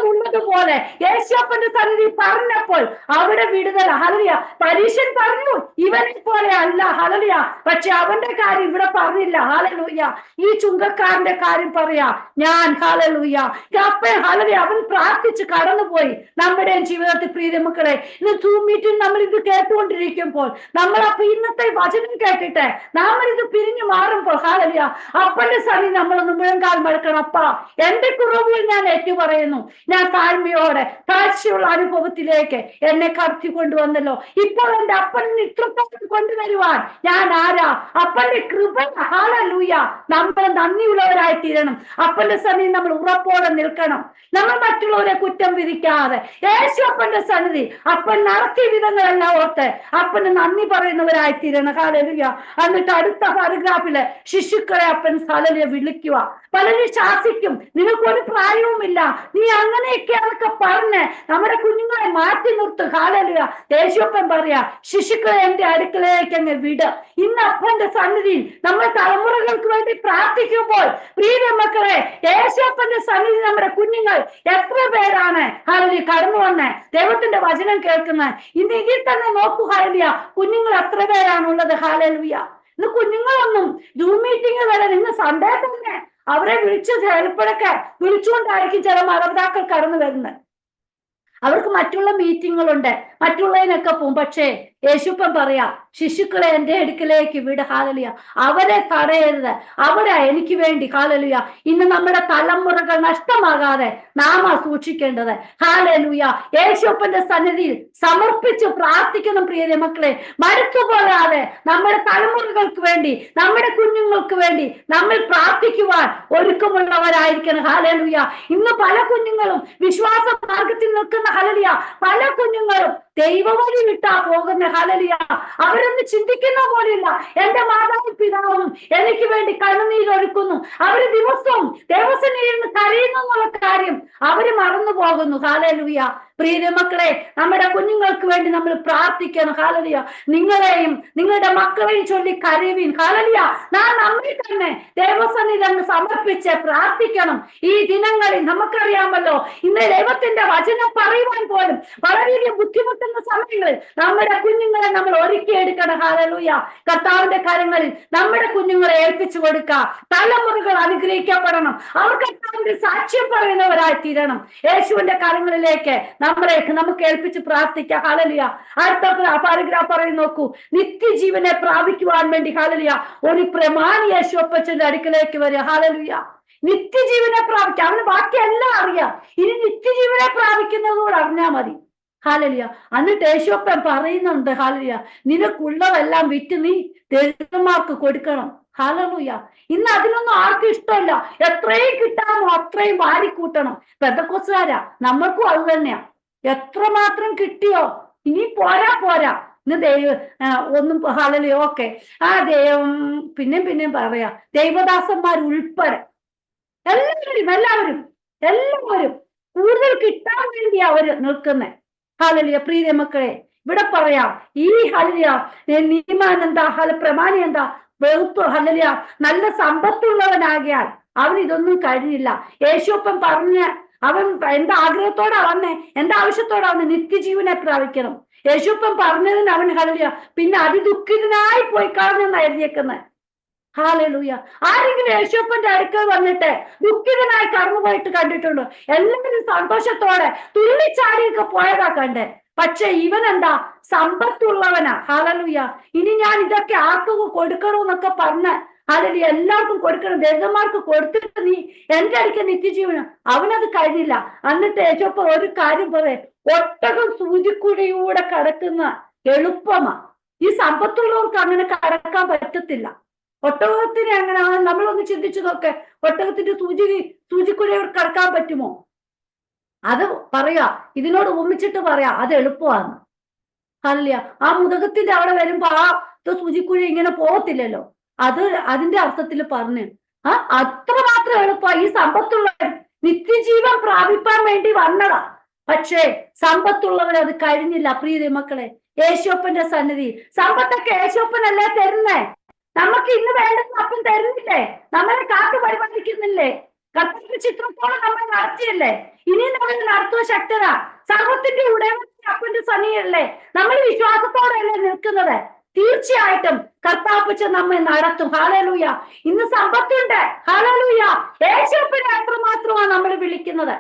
ഉള്ളതുപോലെ യേശുപ്പന്റെ സന്നിധി പറഞ്ഞപ്പോൾ അവിടെ വിടുതൽ. ഹല്ലേലൂയ. പരീശൻ പറഞ്ഞു ഇവനെ പോലെ അല്ല. ഹല്ലേലൂയ. പക്ഷെ അവന്റെ കാര്യം ഇവിടെ പറഞ്ഞില്ല. ഹല്ലേലൂയ. ഈ ചുങ്കക്കാരന്റെ കാര്യം പറയാ, ഞാൻ ഹല്ലേലൂയ അപ്പൻ ഹല്ലേലൂയ അവൻ പ്രാർത്ഥിച്ച് കടന്നുപോയി. നമ്മുടെ ജീവിതത്തിൽ പ്രിയ മക്കളെ, ഇന്ന് സൂം മീറ്റിൽ നമ്മൾ ഇത് കേട്ടുകൊണ്ടിരിക്കുമ്പോൾ, നമ്മൾ അപ്പൊ ഇന്നത്തെ വചനം കേട്ടിട്ട് നമ്മൾ ഇത് പിരിഞ്ഞു മാറുമ്പോൾ ഹല്ലേലൂയ അപ്പന്റെ സന്നിധി നമ്മളൊന്ന് മുഴങ്കാൽ മടക്കണം. അപ്പാ, എന്റെ കുറവുകൾ ഞാൻ ഏറ്റു പറയുന്നു. ഞാൻ താഴ്മയോടെ താഴ്ചയുള്ള അനുഭവത്തിലേക്ക് എന്നെ കടത്തി കൊണ്ടുവന്നല്ലോ. ഇപ്പോൾ എന്റെ അപ്പൻ ഇത്രത്തോളം കൊണ്ടുവരുവാൻ ഞാൻ ആരാ? അപ്പന്റെ കൃപ. ഹല്ലേലൂയ. നമ്മൾ നന്ദിയുള്ളവരായി തീരണം. അപ്പന്റെ സന്നിധി നമ്മൾ ഉറപ്പോടെ നിൽക്കണം. നമ്മൾ മറ്റുള്ളവരെ കുറ്റം വിധിക്കാതെ യേശു അപ്പന്റെ സന്നിധി അപ്പൻ നടത്തിയ വിധങ്ങളെല്ലാം ഓർത്ത് അപ്പന് നന്ദി പറയുന്നവരായി തീരണം. ഹല്ലേലൂയ. എന്നിട്ട് അടുത്ത പാരഗ്രാഫില് ശിശുക്കളെ അപ്പൻ ഹല്ലേലൂയ വിളിക്കുക. പലരും ശാസിക്കും, നിനക്കൊരു പ്രായവുമില്ല, നീ അങ്ങനെയൊക്കെയാന്നൊക്കെ പറഞ്ഞ് നമ്മുടെ കുഞ്ഞുങ്ങളെ മാറ്റി നിർത്തും. ഹല്ലേലൂയ. യേശുപ്പൻ പറയാ, ശിശുക്കളെ എന്റെ അടുക്കളയിലേക്ക് അങ്ങ് വിട്. ഇന്ന് അപ്പന്റെ സന്നിധിയിൽ നമ്മൾ തലമുറകൾക്ക് വേണ്ടി പ്രാർത്ഥിക്കുമ്പോൾ പ്രിയ മക്കളെ, യേശുപ്പന്റെ സന്നിധി നമ്മുടെ കുഞ്ഞുങ്ങൾ എത്ര പേരാണ് ഹല്ലേലൂയ കടന്നു വന്ന് ദൈവത്തിന്റെ വചനം കേൾക്കുന്നത്. ഇന്ന് ഇതിൽ തന്നെ നോക്കൂ. ഹല്ലേലൂയ. കുഞ്ഞുങ്ങൾ എത്ര പേരാണുള്ളത്? ഹല്ലേലൂയ. ഇന്ന് കുഞ്ഞുങ്ങളൊന്നും സൂം മീറ്റിംഗ് വരെ ഇന്ന് സൺഡേ തന്നെ അവരെ വിളിച്ച് ചിലപ്പോഴൊക്കെ വിളിച്ചുകൊണ്ടായിരിക്കും ചില മാതാപിതാക്കൾ കടന്നു വരുന്നത്. അവർക്ക് മറ്റുള്ള മീറ്റിങ്ങുകളുണ്ട്, മറ്റുള്ളതിനൊക്കെ പോകും. പക്ഷേ യേശുപ്പൻ പറയാ, ശിശുക്കളെ എന്റെ അടുക്കലേക്ക് വിട്. ഹല്ലേലൂയ. അവരെ തടയരുത്. അവരെ എനിക്ക് വേണ്ടി ഹല്ലേലൂയ ഇന്ന് നമ്മുടെ തലമുറകൾ നഷ്ടമാകാതെ നാം സൂക്ഷിക്കേണ്ടത്. ഹല്ലേലൂയ. യേശുപ്പന്റെ സന്നിധിയിൽ സമർപ്പിച്ച് പ്രാർത്ഥിക്കണം പ്രിയ മക്കളെ. മടുത്തുപോകാതെ നമ്മുടെ തലമുറകൾക്ക് വേണ്ടി, നമ്മുടെ കുഞ്ഞുങ്ങൾക്ക് വേണ്ടി നമ്മൾ പ്രാർത്ഥിക്കുവാൻ ഒരുക്കമുള്ളവരായിരിക്കണം. ഹല്ലേലൂയ. ഇന്ന് പല കുഞ്ഞുങ്ങളും വിശ്വാസ മാർഗത്തിൽ നിൽക്കുന്ന ഹല്ലേലൂയ പല കുഞ്ഞുങ്ങളും ദൈവവഴി വിട്ടാ പോകുന്ന. ഹല്ലേലൂയ. അവരൊന്നും ചിന്തിക്കുന്ന പോലെയില്ല. എന്റെ മാതാവും പിതാവും എനിക്ക് വേണ്ടി കണ്ണുനീരൊഴുക്കുന്നു, അവര് ദിവസവും ദേവസന്നിധിയിൽ നിന്ന് കരയുന്നു എന്നുള്ള കാര്യം അവര് മറന്നു പോകുന്നു. ഹല്ലേലൂയ. പ്രിയ മക്കളെ, നമ്മുടെ കുഞ്ഞുങ്ങൾക്ക് വേണ്ടി നമ്മൾ പ്രാർത്ഥിക്കണം. ഹല്ലേലൂയ. നിങ്ങളെയും നിങ്ങളുടെ മക്കളെയും ചൊല്ലി കരയുവിൻ. ഹല്ലേലൂയ. നാം നമ്മെ തന്നെ ദേവസന്നിധിയിൽ അങ്ങ് സമർപ്പിച്ച് പ്രാർത്ഥിക്കണം. ഈ ദിനങ്ങളിൽ നമുക്കറിയാമല്ലോ, ഇന്ന് ദൈവത്തിന്റെ വചനം പറയുവാൻ പോലും വളരെയധികം ബുദ്ധിമുട്ടുന്ന സമയങ്ങളിൽ നമ്മുടെ കുഞ്ഞുങ്ങളെ നമ്മൾ ഒരുക്കിയെടുക്കണം. ഹല്ലേലൂയ. കർത്താവിന്റെ കാര്യങ്ങളിൽ നമ്മുടെ കുഞ്ഞുങ്ങളെ ഏൽപ്പിച്ചു കൊടുക്കുക. തലമുറകൾ അനുഗ്രഹിക്കപ്പെടണം. അവർ കർത്താവിന്റെ സാക്ഷ്യം പറയുന്നവരായി തീരണം. യേശുവിന്റെ കാര്യങ്ങളിലേക്ക് നമുക്ക് ഏൽപ്പിച്ച് പ്രാർത്ഥിക്കാം. ഹല്ലേലൂയ. അടുത്ത പാരഗ്രാഫ് പറയും നോക്കൂ, നിത്യജീവനെ പ്രാപിക്കുവാൻ വേണ്ടി ഹല്ലേലൂയ ഒരു പ്രമാണി യേശുപ്പച്ചന്റെ അടുക്കലേക്ക് വരിക. ഹല്ലേലൂയ. നിത്യജീവനെ പ്രാപിക്കുക. അവന് ബാക്കിയെല്ലാം അറിയാം. ഇനി നിത്യജീവനെ പ്രാപിക്കുന്നതോട് അറിഞ്ഞാൽ മതി. ഹല്ലേലൂയ. എന്നിട്ട് യേശുപ്പൻ പറയുന്നുണ്ട്, ഹല്ലേലൂയ നിനക്കുള്ളതെല്ലാം വിറ്റ് നീ ദരിദ്രന്മാർക്ക് കൊടുക്കണം. ഹല്ലേലൂയ. ഇന്ന് അതിനൊന്നും ആർക്കും ഇഷ്ടമല്ല. എത്രയും കിട്ടാമോ അത്രയും വാരിക്കൂട്ടണം. പെന്തക്കോസ്തുകാരാ, നമ്മൾക്കും അത് തന്നെയാ. എത്രമാത്രം കിട്ടിയോ ഇനി പോരാ. ഇന്ന് ഒന്നും ഹല്ലേലൂയ. ഓക്കെ, ആ ദൈവം പിന്നെയും പറയാ, ദൈവദാസന്മാർ ഉൾപ്പെടെ എല്ലാവരും കൂടുതൽ കിട്ടാൻ വേണ്ടി അവര് നിൽക്കുന്നേ. ഹല്ലേലൂയ. പ്രിയ മക്കളെ, ഇവിടെ പറയാം, ഈ ഹല്ലേലൂയ നീതിമാൻ എന്താ, പ്രമാണി എന്താ, വെറുപ്പ് ഹല്ലേലൂയ നല്ല സമ്പത്തുള്ളവനാകിയാൽ അവൻ ഇതൊന്നും കഴിഞ്ഞില്ല. യേശുപ്പൻ പറഞ്ഞ് അവൻ എന്താ ആഗ്രഹത്തോടാ വന്നേ, എന്താ ആവശ്യത്തോടാ വന്നേ? നിത്യജീവനെ പ്രാപിക്കണം. യേശുപ്പൻ പറഞ്ഞതിന് അവൻ ഹല്ലേലൂയ പിന്നെ അതിദുഃഖിതനായി പോയി കളഞ്ഞെന്നാ എഴുതിയേക്കുന്നത്. ഹല്ലേലൂയ. ആരെങ്കിലും യേശുപ്പന്റെ അടുക്കൽ വന്നിട്ട് ദുഃഖിതനായി കടന്നുപോയിട്ട് കണ്ടിട്ടുണ്ടോ? എല്ലാവരും സന്തോഷത്തോടെ തുള്ളിച്ചാടിയൊക്കെ പോയതാ കണ്ടേ. പക്ഷെ ഇവൻ എന്താ, സമ്പത്തുള്ളവനാ. ഹല്ലേലൂയ. ഇനി ഞാൻ ഇതൊക്കെ ആർക്കും കൊടുക്കണമെന്നൊക്കെ പറഞ്ഞ് ഹല്ലേലൂയ എല്ലാവർക്കും കൊടുക്കണം, ദരിദ്രന്മാർക്ക് കൊടുത്തിട്ട് നീ എന്റെ അടുക്ക നിത്യജീവനം. അവനത് കഴിഞ്ഞില്ല. എന്നിട്ട് യേശുപ്പൻ ഒരു കാര്യം പറയും, ഒട്ടകം സൂചിക്കുഴിയൂടെ കടക്കുന്ന എളുപ്പമാ. ഈ സമ്പത്തുള്ളവർക്ക് അങ്ങനെ കടക്കാൻ പറ്റത്തില്ല. ഒട്ടകത്തിന് എങ്ങനെയാണ്? നമ്മളൊന്ന് ചിന്തിച്ചു നോക്കെ. ഒട്ടകത്തിന്റെ സൂചിക്കുഴയോട് കടക്കാൻ പറ്റുമോ? അത് പറയാ, ഇതിനോട് ഒന്നിച്ചിട്ട് പറയാ അത് എളുപ്പമാണ്. അല്ല, ആ മുതകത്തിന്റെ അവിടെ വരുമ്പോ ആ സൂചിക്കുഴി ഇങ്ങനെ പോകത്തില്ലല്ലോ. അത് അതിന്റെ അർത്ഥത്തിൽ പറഞ്ഞു അത്രമാത്രം എളുപ്പ ഈ സമ്പത്തുള്ളവർ നിത്യജീവൻ പ്രാപിപ്പാൻ വേണ്ടി വന്നതാ. പക്ഷേ സമ്പത്തുള്ളവർ അത് കഴിഞ്ഞില്ല. പ്രിയ മക്കളെ, യേശോപ്പന്റെ സന്നിധി, സമ്പത്തൊക്കെ യേശോപ്പനല്ലേ തരുന്നേ. നമുക്ക് ഇന്ന് വേണ്ടത് അപ്പം തരുന്നില്ലേ? നമ്മളെ കാത്തു പരിപാലിക്കുന്നില്ലേ? കർത്താവ് ചിത്രത്തോളം നമ്മൾ നടത്തിയല്ലേ? ഇനി നമ്മൾ നടത്തുക ശക്തത. സർവത്തിന്റെ ഉടമ അപ്പന്റെ സന്നിധിയല്ലേ? നമ്മൾ വിശ്വാസത്തോടെയല്ലേ നിൽക്കുന്നത്? തീർച്ചയായിട്ടും കർത്താപ്പച്ച നമ്മെ നടത്തും. ഹല്ലേലൂയ. ഇന്ന് സമ്പത്തുണ്ട്. ഹല്ലേലൂയ. യേശുവിനെ എത്രമാത്രമാണ് നമ്മൾ വിളിക്കുന്നത്.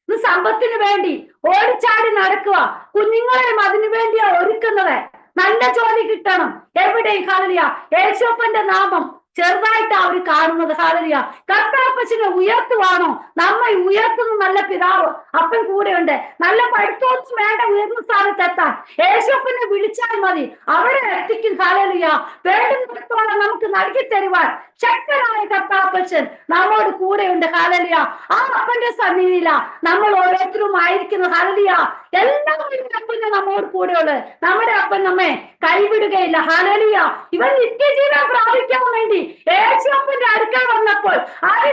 ഇന്ന് സമ്പത്തിന് വേണ്ടി ഓടിച്ചാടി നടക്കുക. കുഞ്ഞുങ്ങളെയും അതിനു വേണ്ടിയാ ഒരുക്കുന്നത്. നല്ല ജോലി കിട്ടണം. എവിടെയും ഹല്ലേലൂയ യേശുവിന്റെ നാമം ചെറുതായിട്ട് അവർ കാണുന്നത്. ഹല്ലേലൂയ. കർത്താപ്പച്ചനെ ഉയർത്തുവാണോ? നമ്മെ ഉയർത്തുന്ന നല്ല പിതാവ് അപ്പൻ കൂടെയുണ്ട്. നല്ല പഠിത്തമൊന്നും വേണ്ട ഉയർന്ന സ്ഥാനത്തെത്താൻ. യേശുവിനെ വിളിച്ചാൽ മതി, അവിടെ എത്തിക്കും. ഹല്ലേലൂയ. വേണ്ടുന്നിടത്തോളം നമുക്ക് നൽകി തരുവാൻ ശക്തനായ കർത്താപ്പച്ചൻ നമ്മോട് കൂടെയുണ്ട്. ഹല്ലേലൂയ. ആ അപ്പന്റെ സന്നിധിയില നമ്മൾ ഓരോരുത്തരും ആയിരിക്കുന്നത്. ഹല്ലേലൂയ. എല്ലാവരും അപ്പന് നമ്മോട് കൂടെയുള്ളത്. നമ്മുടെ അപ്പൻ നമ്മെ കൈവിടുകയില്ല. ഹല്ലേലൂയ. ഇവൻ നിത്യജീവൻ പ്രാപിക്കാൻ വേണ്ടി യേശുവിന്റെ അടുക്കൽ വന്നപ്പോൾ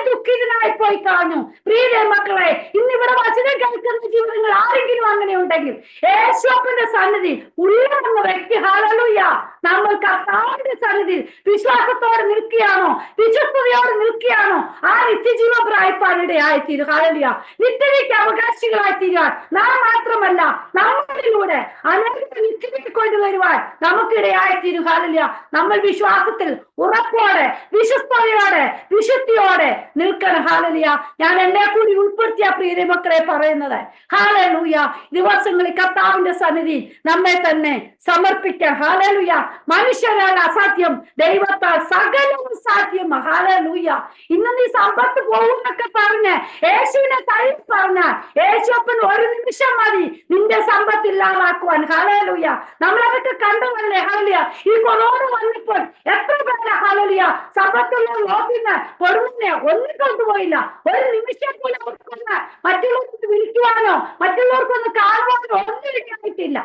ദുഃഖിതനായി പോയി കാണും. പ്രിയ മക്കളെ, ഇന്നിവിടെ വചനം കേൾക്കുന്ന ജീവിതങ്ങൾ ആരെങ്കിലും അങ്ങനെ ഉണ്ടെങ്കിൽ യേശുവിന്റെ സന്നിധി ഉള്ളെന്ന വ്യക്തി, ഹല്ലേലൂയ, നമ്മൾ കർത്താവിന്റെ സന്നിധി വിശ്വാസത്തോടെ നിൽക്കുകയാണോ, വിശ്വസ്തയോടെ നിൽക്കുകയാണോ, ആ നിത്യജീവൻ പ്രായപ്പാനിടയായിത്തീരും. ഹല്ലേലൂയ. നിത്യതയ്ക്ക് അവകാശികളായി തീരുവാൻ നാം മാത്രമല്ല, നമ്മളിലൂടെ അനേകം നിത്യതയെ കൊണ്ടുവരുവാൻ നമുക്കിടയായിത്തീരും. ഹല്ലേലൂയ. നമ്മൾ വിശ്വാസത്തിൽ ഉറപ്പോടെ, വിശ്വസ്തയോടെ, വിശുദ്ധിയോടെ നിൽക്കണം. ഹല്ലേലൂയ. ഞാൻ എന്നെ കൂടി ഉൾപ്പെടുത്തിയ പ്രിയ മക്കളെ പറയുന്നത്, ഹല്ലേലൂയ, ദിവസങ്ങളിൽ കർത്താവിന്റെ സന്നിധി നമ്മെ തന്നെ സമർപ്പിക്കാം. ഹല്ലേലൂയ. മനുഷ്യരാൽ അസാധ്യം, ദൈവത്താൽ സകലവും സാധ്യം. ഹല്ലേലൂയ. ഇന്ന് നീ സമ്പത്ത് പോകുന്നൊക്കെ പറഞ്ഞ് യേശുവിനെ തള്ളി പറഞ്ഞാൽ യേശുപ്പൻ ഒരു നിമിഷം മതി നിന്റെ സമ്പത്ത് ഇല്ലാതാക്കുവാൻ. ഹല്ലേലൂയ. നമ്മളതൊക്കെ കണ്ടതല്ലേ? ഹല്ലേലൂയ. ഈ കൊറോണ വന്നപ്പോൾ എത്ര പേരാ ഹല്ലേലൂയ സമ്പത്തുള്ള ലോകത്തിന് പൊടുന്നേ ഒന്നും കൊണ്ടുപോയില്ല. ഒരു നിമിഷം പോലും അവർക്കൊന്ന് മറ്റുള്ളവർക്ക് വിളിക്കുവാനോ മറ്റുള്ളവർക്കൊന്ന് കാണുവാനോ ഒന്നും ആയിട്ടില്ല.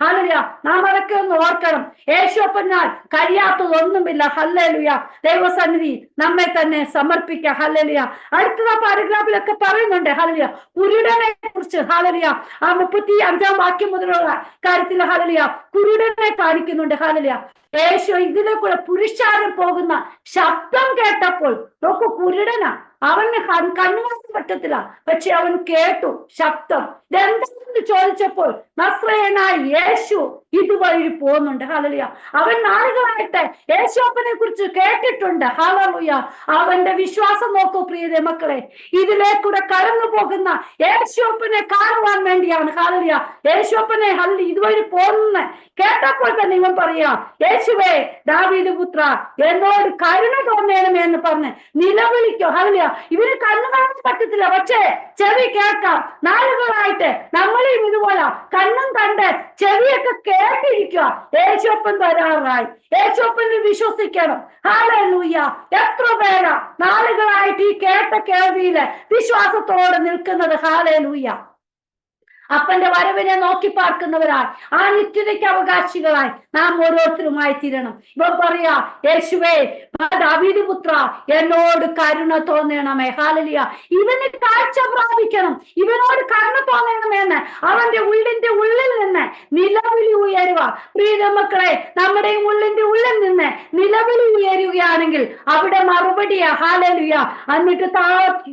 ഹല്ലേലൂയ. നാം അതൊക്കെ ഒന്ന് ഓർക്കണം. യേശുപ്പനാൽ കഴിയാത്തതൊന്നുമില്ല. ഹല്ലേലൂയ. ദൈവസന്നിധി നമ്മെ തന്നെ സമർപ്പിക്കാം. ഹല്ലേലൂയ. അടുത്ത പാരഗ്രാഫിലൊക്കെ പറയുന്നുണ്ട്. ഹല്ലേലൂയ. കുരുടനെ കുറിച്ച്. ഹല്ലേലൂയ. ആ 35-ാം വാക്യം മുതലുള്ള കാര്യത്തിൽ ഹല്ലേലൂയ കുരുടനെ കാണിക്കുന്നുണ്ട്. ഹല്ലേലൂയ. യേശു ഇതിലെ കൂടെ പുരുഷാരം പോകുന്ന ശബ്ദം കേട്ടപ്പോൾ നോക്കൂ, കുരുടനാ, അവന് കണ്ണുകാണാൻ പറ്റത്തില്ല, പക്ഷെ അവൻ കേട്ടു ശബ്ദം. ഇതെന്താണെന്ന് ചോദിച്ചപ്പോൾ നസ്രയനായ യേശു ഇതുവഴി പോകുന്നുണ്ട്. ഹല്ലേലൂയ. അവൻ നാളുകളായിട്ട് യേശുപ്പനെ കുറിച്ച് കേട്ടിട്ടുണ്ട്. ഹല്ലേലൂയ. അവന്റെ വിശ്വാസം നോക്കൂ പ്രിയ മക്കളെ, ഇതിലേക്കൂടെ കടന്നു പോകുന്ന യേശുപ്പനെ കാണുവാൻ വേണ്ടിയാണ്. ഹല്ലേലൂയ. യേശുപ്പനെ ഇതുവഴി പോകുന്ന കേട്ടപ്പോൾ തന്നെ ഇവൻ പറയാ, യേശുവേ ദാവീദ് പുത്ര എന്നോട് കരുണ തോന്നണമേ എന്ന് പറഞ്ഞ് നിലവിളിക്കോ. ഹല്ലേലൂയ. ഇവന് കണ്ണു കാണാൻ പറ്റത്തില്ല, പക്ഷേ ചെവി കേൾക്കാം. നാളുകളായിട്ട് നമ്മളെയും ഇതുപോലെ കണ്ണും കണ്ട് ചെവിയൊക്കെ കേട്ടിരിക്കുക. യേശുപ്പൻ വരാറായി. യേശുപ്പനിൽ വിശ്വസിക്കണം. ഹല്ലേലൂയ. എത്ര പേരാ നാളുകളായിട്ട് ഈ കേട്ട കേൾവിയില് വിശ്വാസത്തോടെ നിൽക്കുന്നത്. ഹല്ലേലൂയ. അപ്പന്റെ വരവിനെ നോക്കി പാർക്കുന്നവരായി ആ നിത്യതയ്ക്ക് അവകാശികളായി നാം ഓരോരുത്തരുമായി തീരണം. ഇവ പറയാ, യേശുവേ ദാവീദ് പുത്ര എന്നോട് കരുണ തോന്നണമേ. ഹല്ലേലൂയ. ഇവന് കാഴ്ച പ്രാപിക്കണം, ഇവനോട് കരുണ തോന്നണമെന്ന് അവന്റെ ഉള്ളിന്റെ ഉള്ളിൽ നിന്ന് നിലവിളി ഉയരുക. പ്രിയ മക്കളെ, നമ്മുടെ ഉള്ളിന്റെ ഉള്ളിൽ നിന്ന് നിലവിളി ഉയരുകയാണെങ്കിൽ അവിടെ മറുപടിയാ. ഹല്ലേലൂയ. എന്നിട്ട്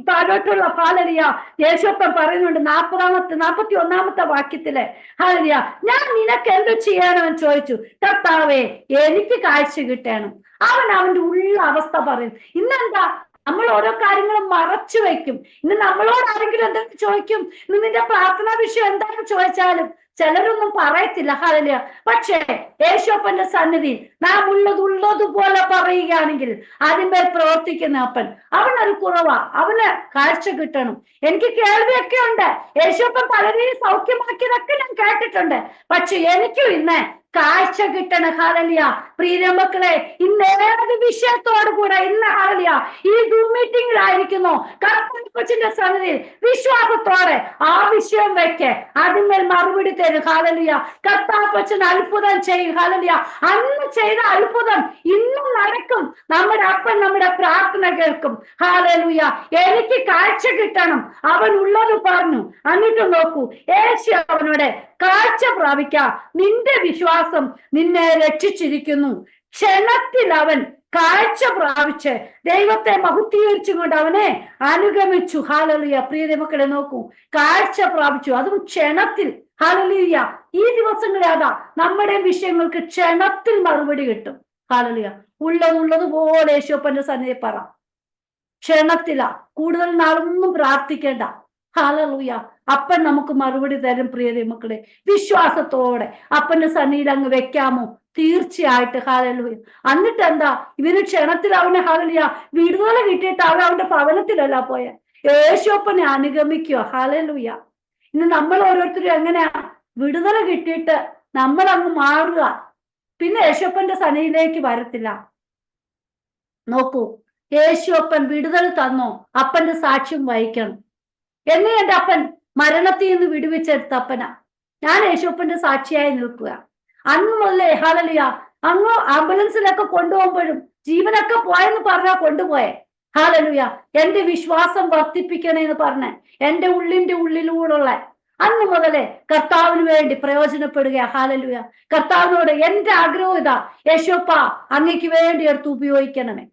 താഴോട്ടുള്ള ഹല്ലേലൂയ യേശുപ്പൻ പറയുന്നുണ്ട് 41-ാമത്തെ വാക്യത്തില്. ഹല്ലേലൂയ. ഞാൻ നിനക്ക് എന്ത് ചെയ്യണമെന്ന് ചോദിച്ചു. കർത്താവേ എനിക്ക് കാഴ്ച കിട്ടണം. അവന്റെ ഉള്ള അവസ്ഥ പറയും. ഇന്നെന്താ നമ്മൾ ഓരോ കാര്യങ്ങളും മറച്ചു വെക്കും. ഇന്ന് നമ്മളോട് ആരെങ്കിലും എന്തെങ്കിലും ചോദിക്കും, ഇന്ന് നിന്റെ പ്രാർത്ഥനാ വിഷയം എന്താണെന്ന് ചോദിച്ചാലും ചിലരൊന്നും പറയത്തില്ല. ഹല്ലേലൂയ. പക്ഷേ യേശുപ്പന്റെ സന്നിധി നാം ഉള്ളതുപോലെ പറയുകയാണെങ്കിൽ അതിന്മേൽ പ്രവർത്തിക്കുന്ന അപ്പൻ, അവനൊരു കുറവാ, അവന് കാഴ്ച കിട്ടണം. എനിക്ക് കേൾവിയൊക്കെ ഉണ്ട്, യേശുപ്പൻ പലരെയും സൗഖ്യമാക്കിയതൊക്കെ ഞാൻ കേട്ടിട്ടുണ്ട്. പക്ഷെ എനിക്കും ഇന്ന് കാഴ്ച കിട്ടണം. ഹാലലിയ. പ്രിയ മക്കളെ, ഇന്ന് ഏത് വിഷയത്തോടു കൂടെ ഇന്ന് ഹാലലിയ ഈ സൂം മീറ്റിംഗിലായിരിക്കുന്നു കർത്താവിന്റെ സന്നിധിയിൽ വിശ്വാസത്തോടെ ആ വിഷയം വെക്ക്, അതിന്മേൽ മറുപടി തരും. ഹാലലിയ. കർത്താപ്പച്ചൻ അത്ഭുതം ചെയ്യും. ഹാലലിയ. അന്ന് ചെയ്ത അത്ഭുതം ഇന്നും നടക്കും. നമ്മുടെ അപ്പൻ നമ്മുടെ പ്രാർത്ഥന കേൾക്കും. ഹാലലിയ. എനിക്ക് കാഴ്ച കിട്ടണം, അവൻ ഉള്ളത് പറഞ്ഞു. എന്നിട്ട് നോക്കൂ, യേശു അവനോട് കാഴ്ച പ്രാപിക്കാം, നിന്റെ വിശ്വാസം നിന്നെ രക്ഷിച്ചിരിക്കുന്നു. ക്ഷണത്തിൽ അവൻ കാഴ്ച പ്രാപിച്ച് ദൈവത്തെ മഹത്വീകരിച്ചുകൊണ്ട് അവനെ അനുഗമിച്ചു. ഹാലലിയ. പ്രിയ മക്കളെ നോക്കൂ, കാഴ്ച പ്രാപിച്ചു, അതും ക്ഷണത്തിൽ. ഹാലലിയ. ഈ ദിവസങ്ങളെ അതാ നമ്മുടെ വിഷയങ്ങൾക്ക് ക്ഷണത്തിൽ മറുപടി കിട്ടും. ഹാലലിയ. ഉള്ളതുപോലെ യേശുപ്പന്റെ സന്നിധി പറ. ക്ഷണത്തില. കൂടുതൽ നാളൊന്നും പ്രാർത്ഥിക്കേണ്ട. ഹാലലൂയ. അപ്പൻ നമുക്ക് മറുപടി തരും. പ്രിയ മക്കളെ, വിശ്വാസത്തോടെ അപ്പന്റെ സന്നിധിയിൽ അങ്ങ് വെക്കാമോ? തീർച്ചയായിട്ട്. ഹാലലൂയ. എന്നിട്ട് എന്താ, ഇവന് ക്ഷണത്തിൽ അവനെ ഹാലലിയ വിടുതല കിട്ടിയിട്ട് അവൻ അവന്റെ ഭവനത്തിലല്ല പോയ, യേശുപ്പനെ അനുഗമിക്കുക. ഹാലലൂയ. ഇന്ന് നമ്മൾ ഓരോരുത്തരും എങ്ങനെയാ, വിടുതല കിട്ടിയിട്ട് നമ്മൾ അങ്ങ് മാറുക, പിന്നെ യേശുപ്പന്റെ സന്നിധിയിലേക്ക് വരത്തില്ല. നോക്കൂ, യേശുപ്പൻ വിടുതൽ തന്നോ, അപ്പന്റെ സാക്ഷ്യം വഹിക്കണം. എന്നെ എന്റെ അപ്പൻ മരണത്തിൽ നിന്ന് വിടുവിച്ചെടുത്ത അപ്പനാ. ഞാൻ യേശുപ്പന്റെ സാക്ഷിയായി നിൽക്കുക. അന്ന് മുതലേ ഹാലലിയ അങ്ങ് ആംബുലൻസിലൊക്കെ കൊണ്ടുപോകുമ്പോഴും ജീവനൊക്കെ പോയെന്ന് പറഞ്ഞാ കൊണ്ടുപോയേ. ഹാലലുയ. എന്റെ വിശ്വാസം വർദ്ധിപ്പിക്കണേന്ന് പറഞ്ഞ് എന്റെ ഉള്ളിന്റെ ഉള്ളിലൂടെയുള്ള അന്ന് മുതലേ കർത്താവിന് വേണ്ടി പ്രയോജനപ്പെടുക. ഹാലലുയ. കർത്താവിനോട് എന്റെ ആഗ്രഹം ഇതാ, യേശുപ്പ അങ്ങയ്ക്ക് വേണ്ടി എടുത്ത് ഉപയോഗിക്കണമേ.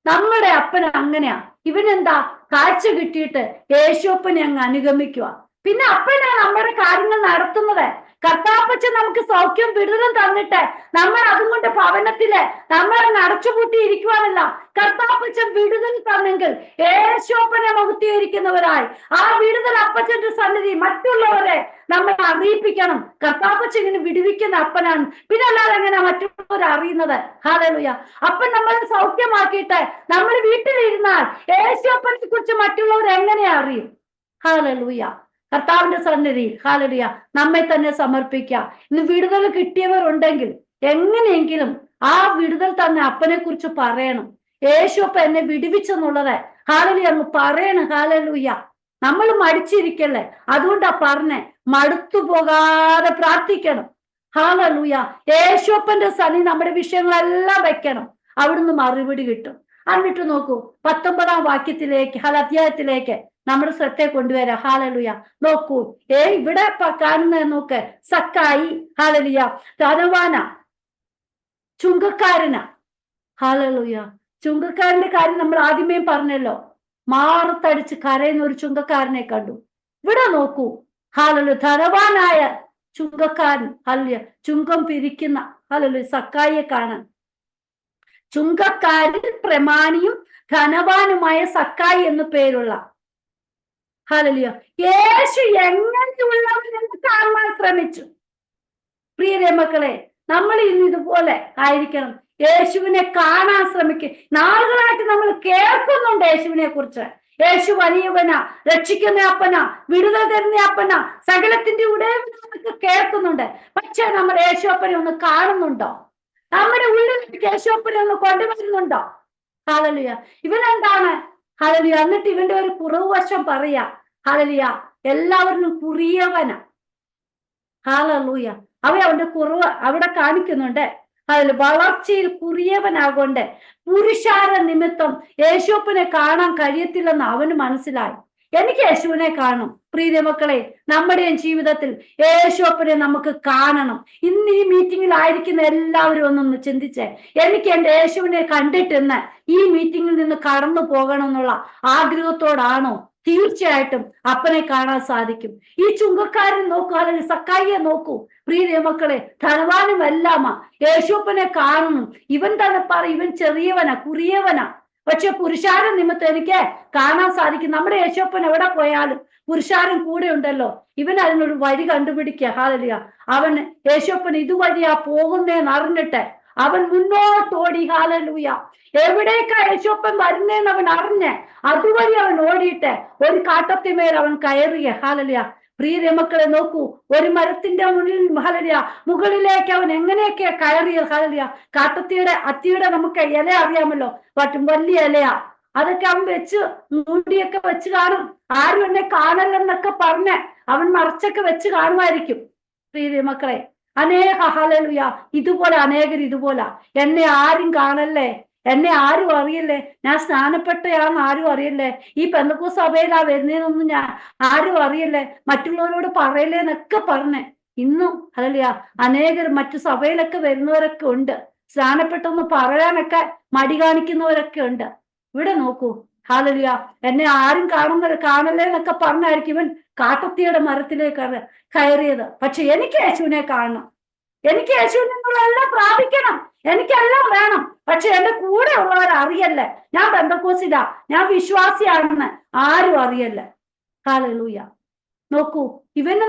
നമ്മുടെ അപ്പന് അങ്ങനെയാ. ഇവനെന്താ, കാഴ്ച കിട്ടിയിട്ട് യേശുപ്പനെ അങ്ങ് അനുഗമിക്കുക. പിന്നെ അപ്പനാ നമ്മുടെ കാര്യങ്ങൾ നടത്തുന്നത്. കർത്താപ്പച്ചൻ നമുക്ക് സൗഖ്യം വിടുതലും തന്നിട്ട് നമ്മൾ അതുകൊണ്ട് ഭവനത്തില് നമ്മളെ അടച്ചുപൂട്ടി ഇരിക്കുവാനല്ല. കർത്താപ്പച്ചൻ വിടുതൽ തന്നെങ്കിൽ യേശുപ്പനെ മഹത്വീകരിക്കുന്നവരായി ആ വിടുതൽ അപ്പച്ചന്റെ സന്നിധി മറ്റുള്ളവരെ നമ്മൾ അറിയിപ്പിക്കണം. കർത്താപ്പച്ചൻ ഇങ്ങനെ വിടുവിക്കുന്ന അപ്പനാണ്. പിന്നെ അല്ലാതെ എങ്ങനെ മറ്റുള്ളവർ അറിയുന്നത്? ഹാലലുയ. അപ്പൻ നമ്മളെ സൗഖ്യമാക്കിയിട്ട് നമ്മൾ വീട്ടിലിരുന്നാൽ യേശുപ്പനെ കുറിച്ച് മറ്റുള്ളവർ എങ്ങനെ അറിയും? ഹാലലുയ. കർത്താവിന്റെ സന്നിധിയിൽ ഹാലലിയ നമ്മെ തന്നെ സമർപ്പിക്കുക. ഇന്ന് വിടുതൽ കിട്ടിയവർ ഉണ്ടെങ്കിൽ എങ്ങനെയെങ്കിലും ആ വിടുതൽ തന്നെ അപ്പനെ കുറിച്ച് പറയണം. യേശുപ്പ എന്നെ വിടുവിച്ചെന്നുള്ളത് ഹാലലിയ അങ്ങ് പറയണം. ഹാലലൂയ. നമ്മൾ മടിച്ചിരിക്കല്ലേ, അതുകൊണ്ടാ പറഞ്ഞേ, മടുത്തു പോകാതെ പ്രാർത്ഥിക്കണം. ഹാലലൂയ. യേശുപ്പന്റെ സന്നിധി നമ്മുടെ വിഷയങ്ങളെല്ലാം വെക്കണം, അവിടുന്ന് മറുപടി കിട്ടും. എന്നിട്ട് നോക്കൂ, 19-ാം വാക്യത്തിലേക്ക് അധ്യായത്തിലേക്ക് നമ്മുടെ ശ്രദ്ധയെ കൊണ്ടുവരാം. ഹാലലുയ. നോക്കൂ, ഇവിടെ കാണുന്ന നോക്ക്, സക്കായി ഹാലലിയ ധനവാന, ചുങ്കക്കാരന. ഹാലലുയ. ചുങ്കക്കാരന്റെ കാര്യം നമ്മൾ ആദ്യമേ പറഞ്ഞല്ലോ. മാറത്തടിച്ച് കരയുന്ന ഒരു ചുങ്കക്കാരനെ കണ്ടു. ഇവിടെ നോക്കൂ, ഹാലലു ധനവാനായ ചുങ്കക്കാരൻ, ഹാലലിയ ചുങ്കം പിരിക്കുന്ന ഹാലലു സക്കായിയെ കാണാൻ. ചുങ്കക്കാരൻ പ്രമാണിയും ധനവാനുമായ സക്കായി എന്ന് പേരുള്ള ഹാലലിയ യേശു എങ്ങനെയുള്ളവരെന്ന് കാണാൻ ശ്രമിച്ചു. പ്രിയ മക്കളെ, നമ്മൾ ഇന്ന് ഇതുപോലെ ആയിരിക്കണം. യേശുവിനെ കാണാൻ ശ്രമിക്കുക. നാളുകളായിട്ട് നമ്മൾ കേൾക്കുന്നുണ്ട് യേശുവിനെ കുറിച്ച്. യേശു വലിയവനാ, രക്ഷിക്കുന്ന അപ്പനാ, വിടുതൽ തരുന്ന അപ്പനാ, സകലത്തിന്റെ ഉടയവനൊക്കെ കേൾക്കുന്നുണ്ട്. പക്ഷെ നമ്മൾ യേശുപ്പനെ ഒന്ന് കാണുന്നുണ്ടോ? നമ്മുടെ ഉള്ളിലേക്ക് യേശുപ്പനെ ഒന്ന് കൊണ്ടുവരുന്നുണ്ടോ? ഹാലലിയ. ഇവനെന്താണ് ഹാലലിയ? എന്നിട്ട് ഇവന്റെ ഒരു കുറവ് വശം പറയാ. ഹാലലിയ എല്ലാവരും കുറിയവനാ. ഹാലലൂയ. അവന്റെ കുറവ് അവിടെ കാണിക്കുന്നുണ്ട്. അതിൽ വളർച്ചയിൽ കുറിയവനാകൊണ്ട് പുരുഷാര നിമിത്തം യേശുപ്പനെ കാണാൻ കഴിയത്തില്ലെന്ന് അവന് മനസ്സിലായി. എനിക്ക് യേശുവിനെ കാണണം. പ്രിയ മക്കളെ, നമ്മുടെയും ജീവിതത്തിൽ യേശുപ്പനെ നമുക്ക് കാണണം. ഇന്ന് ഈ മീറ്റിംഗിലായിരിക്കുന്ന എല്ലാവരും ഒന്നൊന്ന് ചിന്തിച്ചേ, എനിക്ക് എന്റെ യേശുവിനെ കണ്ടിട്ടെന്ന് ഈ മീറ്റിംഗിൽ നിന്ന് കടന്നു പോകണം എന്നുള്ള ആഗ്രഹത്തോടാണോ? തീർച്ചയായിട്ടും അപ്പനെ കാണാൻ സാധിക്കും. ഈ ചുങ്കക്കാരൻ നോക്കൂ, അല്ലെങ്കിൽ സക്കായിയെ നോക്കൂ. പ്രിയ മക്കളെ, ധനവാനും എല്ലാമാ. യേശുപ്പനെ കാണുന്നു. ഇവൻ തന്നെ ഇവൻ ചെറിയവനാ, കുറിയവനാ. പക്ഷെ പുരുഷാരം നിമിത്തം എനിക്ക് കാണാൻ സാധിക്കും. നമ്മുടെ യേശുപ്പൻ എവിടെ പോയാലും പുരുഷാരം കൂടെ ഉണ്ടല്ലോ. ഇവൻ അതിനൊരു വഴി കണ്ടുപിടിക്കുക. ഹാലലിയ. അവൻ യേശുപ്പൻ ഇതുവഴിയാ പോകുന്നേന്ന് അറിഞ്ഞിട്ട് അവൻ മുന്നോട്ടോടി. ഹാലലൂയ. എവിടേക്കാ യേശുപ്പൻ വരുന്നേന്ന് അവൻ അറിഞ്ഞ് അതുവഴി അവൻ ഓടിയിട്ട് ഒരു കാട്ടത്തിമേൽ അവൻ കയറിയ. ഹാലലിയ. പ്രിയ മക്കളെ നോക്കൂ, ഒരു മരത്തിന്റെ മുകളിലേക്ക് അവൻ എങ്ങനെയൊക്കെ കയറിയ അത്തിയുടെ നമുക്ക് ഇല അറിയാമല്ലോ, വലിയ ഇലയാ, അതൊക്കെ അവൻ വെച്ച് മൂടിയൊക്കെ വെച്ച് കാണും. ആരും എന്നെ കാണല്ലെന്നൊക്കെ പറഞ്ഞ് അവൻ മറച്ചൊക്കെ വെച്ച് കാണുമായിരിക്കും. പ്രിയ മക്കളെ, ഹല്ലേലൂയ, ഇതുപോലെ അനേകർ ഇതുപോലെ, എന്നെ ആരും കാണല്ലേ, എന്നെ ആരും അറിയല്ലേ, ഞാൻ സ്നാനപ്പെട്ടയാണെന്ന് ആരും അറിയല്ലേ, ഈ പെന്തക്കോസ്ത് സഭയിലാ വരുന്നതെന്നൊന്നും ഞാൻ ആരും അറിയല്ലേ, മറ്റുള്ളവരോട് പറയല്ലേ എന്നൊക്കെ പറഞ്ഞേ. ഇന്നും ഹല്ലേലൂയ അനേകർ മറ്റു സഭയിലൊക്കെ വരുന്നവരൊക്കെ ഉണ്ട്, സ്നാനപ്പെട്ടെന്ന് പറയാനൊക്കെ മടി കാണിക്കുന്നവരൊക്കെ ഉണ്ട്. ഇവിടെ നോക്കൂ, ഹല്ലേലൂയ, എന്നെ ആരും കാണല്ലേ എന്നൊക്കെ പറഞ്ഞായിരിക്കും ഇവൻ കാട്ടത്തിയുടെ മരത്തിലേക്ക് കയറിയത്. പക്ഷെ എനിക്ക് യേശുവിനെ കാണണം, എനിക്ക് യേശുവിൽ നിന്നുള്ളതെല്ലാം പ്രാപിക്കണം, എനിക്കെല്ലാം വേണം. പക്ഷെ എന്റെ കൂടെ ഉള്ളവർ അറിയല്ലേ ഞാൻ പെന്തക്കോസ്തിലാ, ഞാൻ വിശ്വാസിയാണെന്ന് ആരും അറിയല്ലേ. ഹല്ലേലൂയ. നോക്കൂ, ഇവന്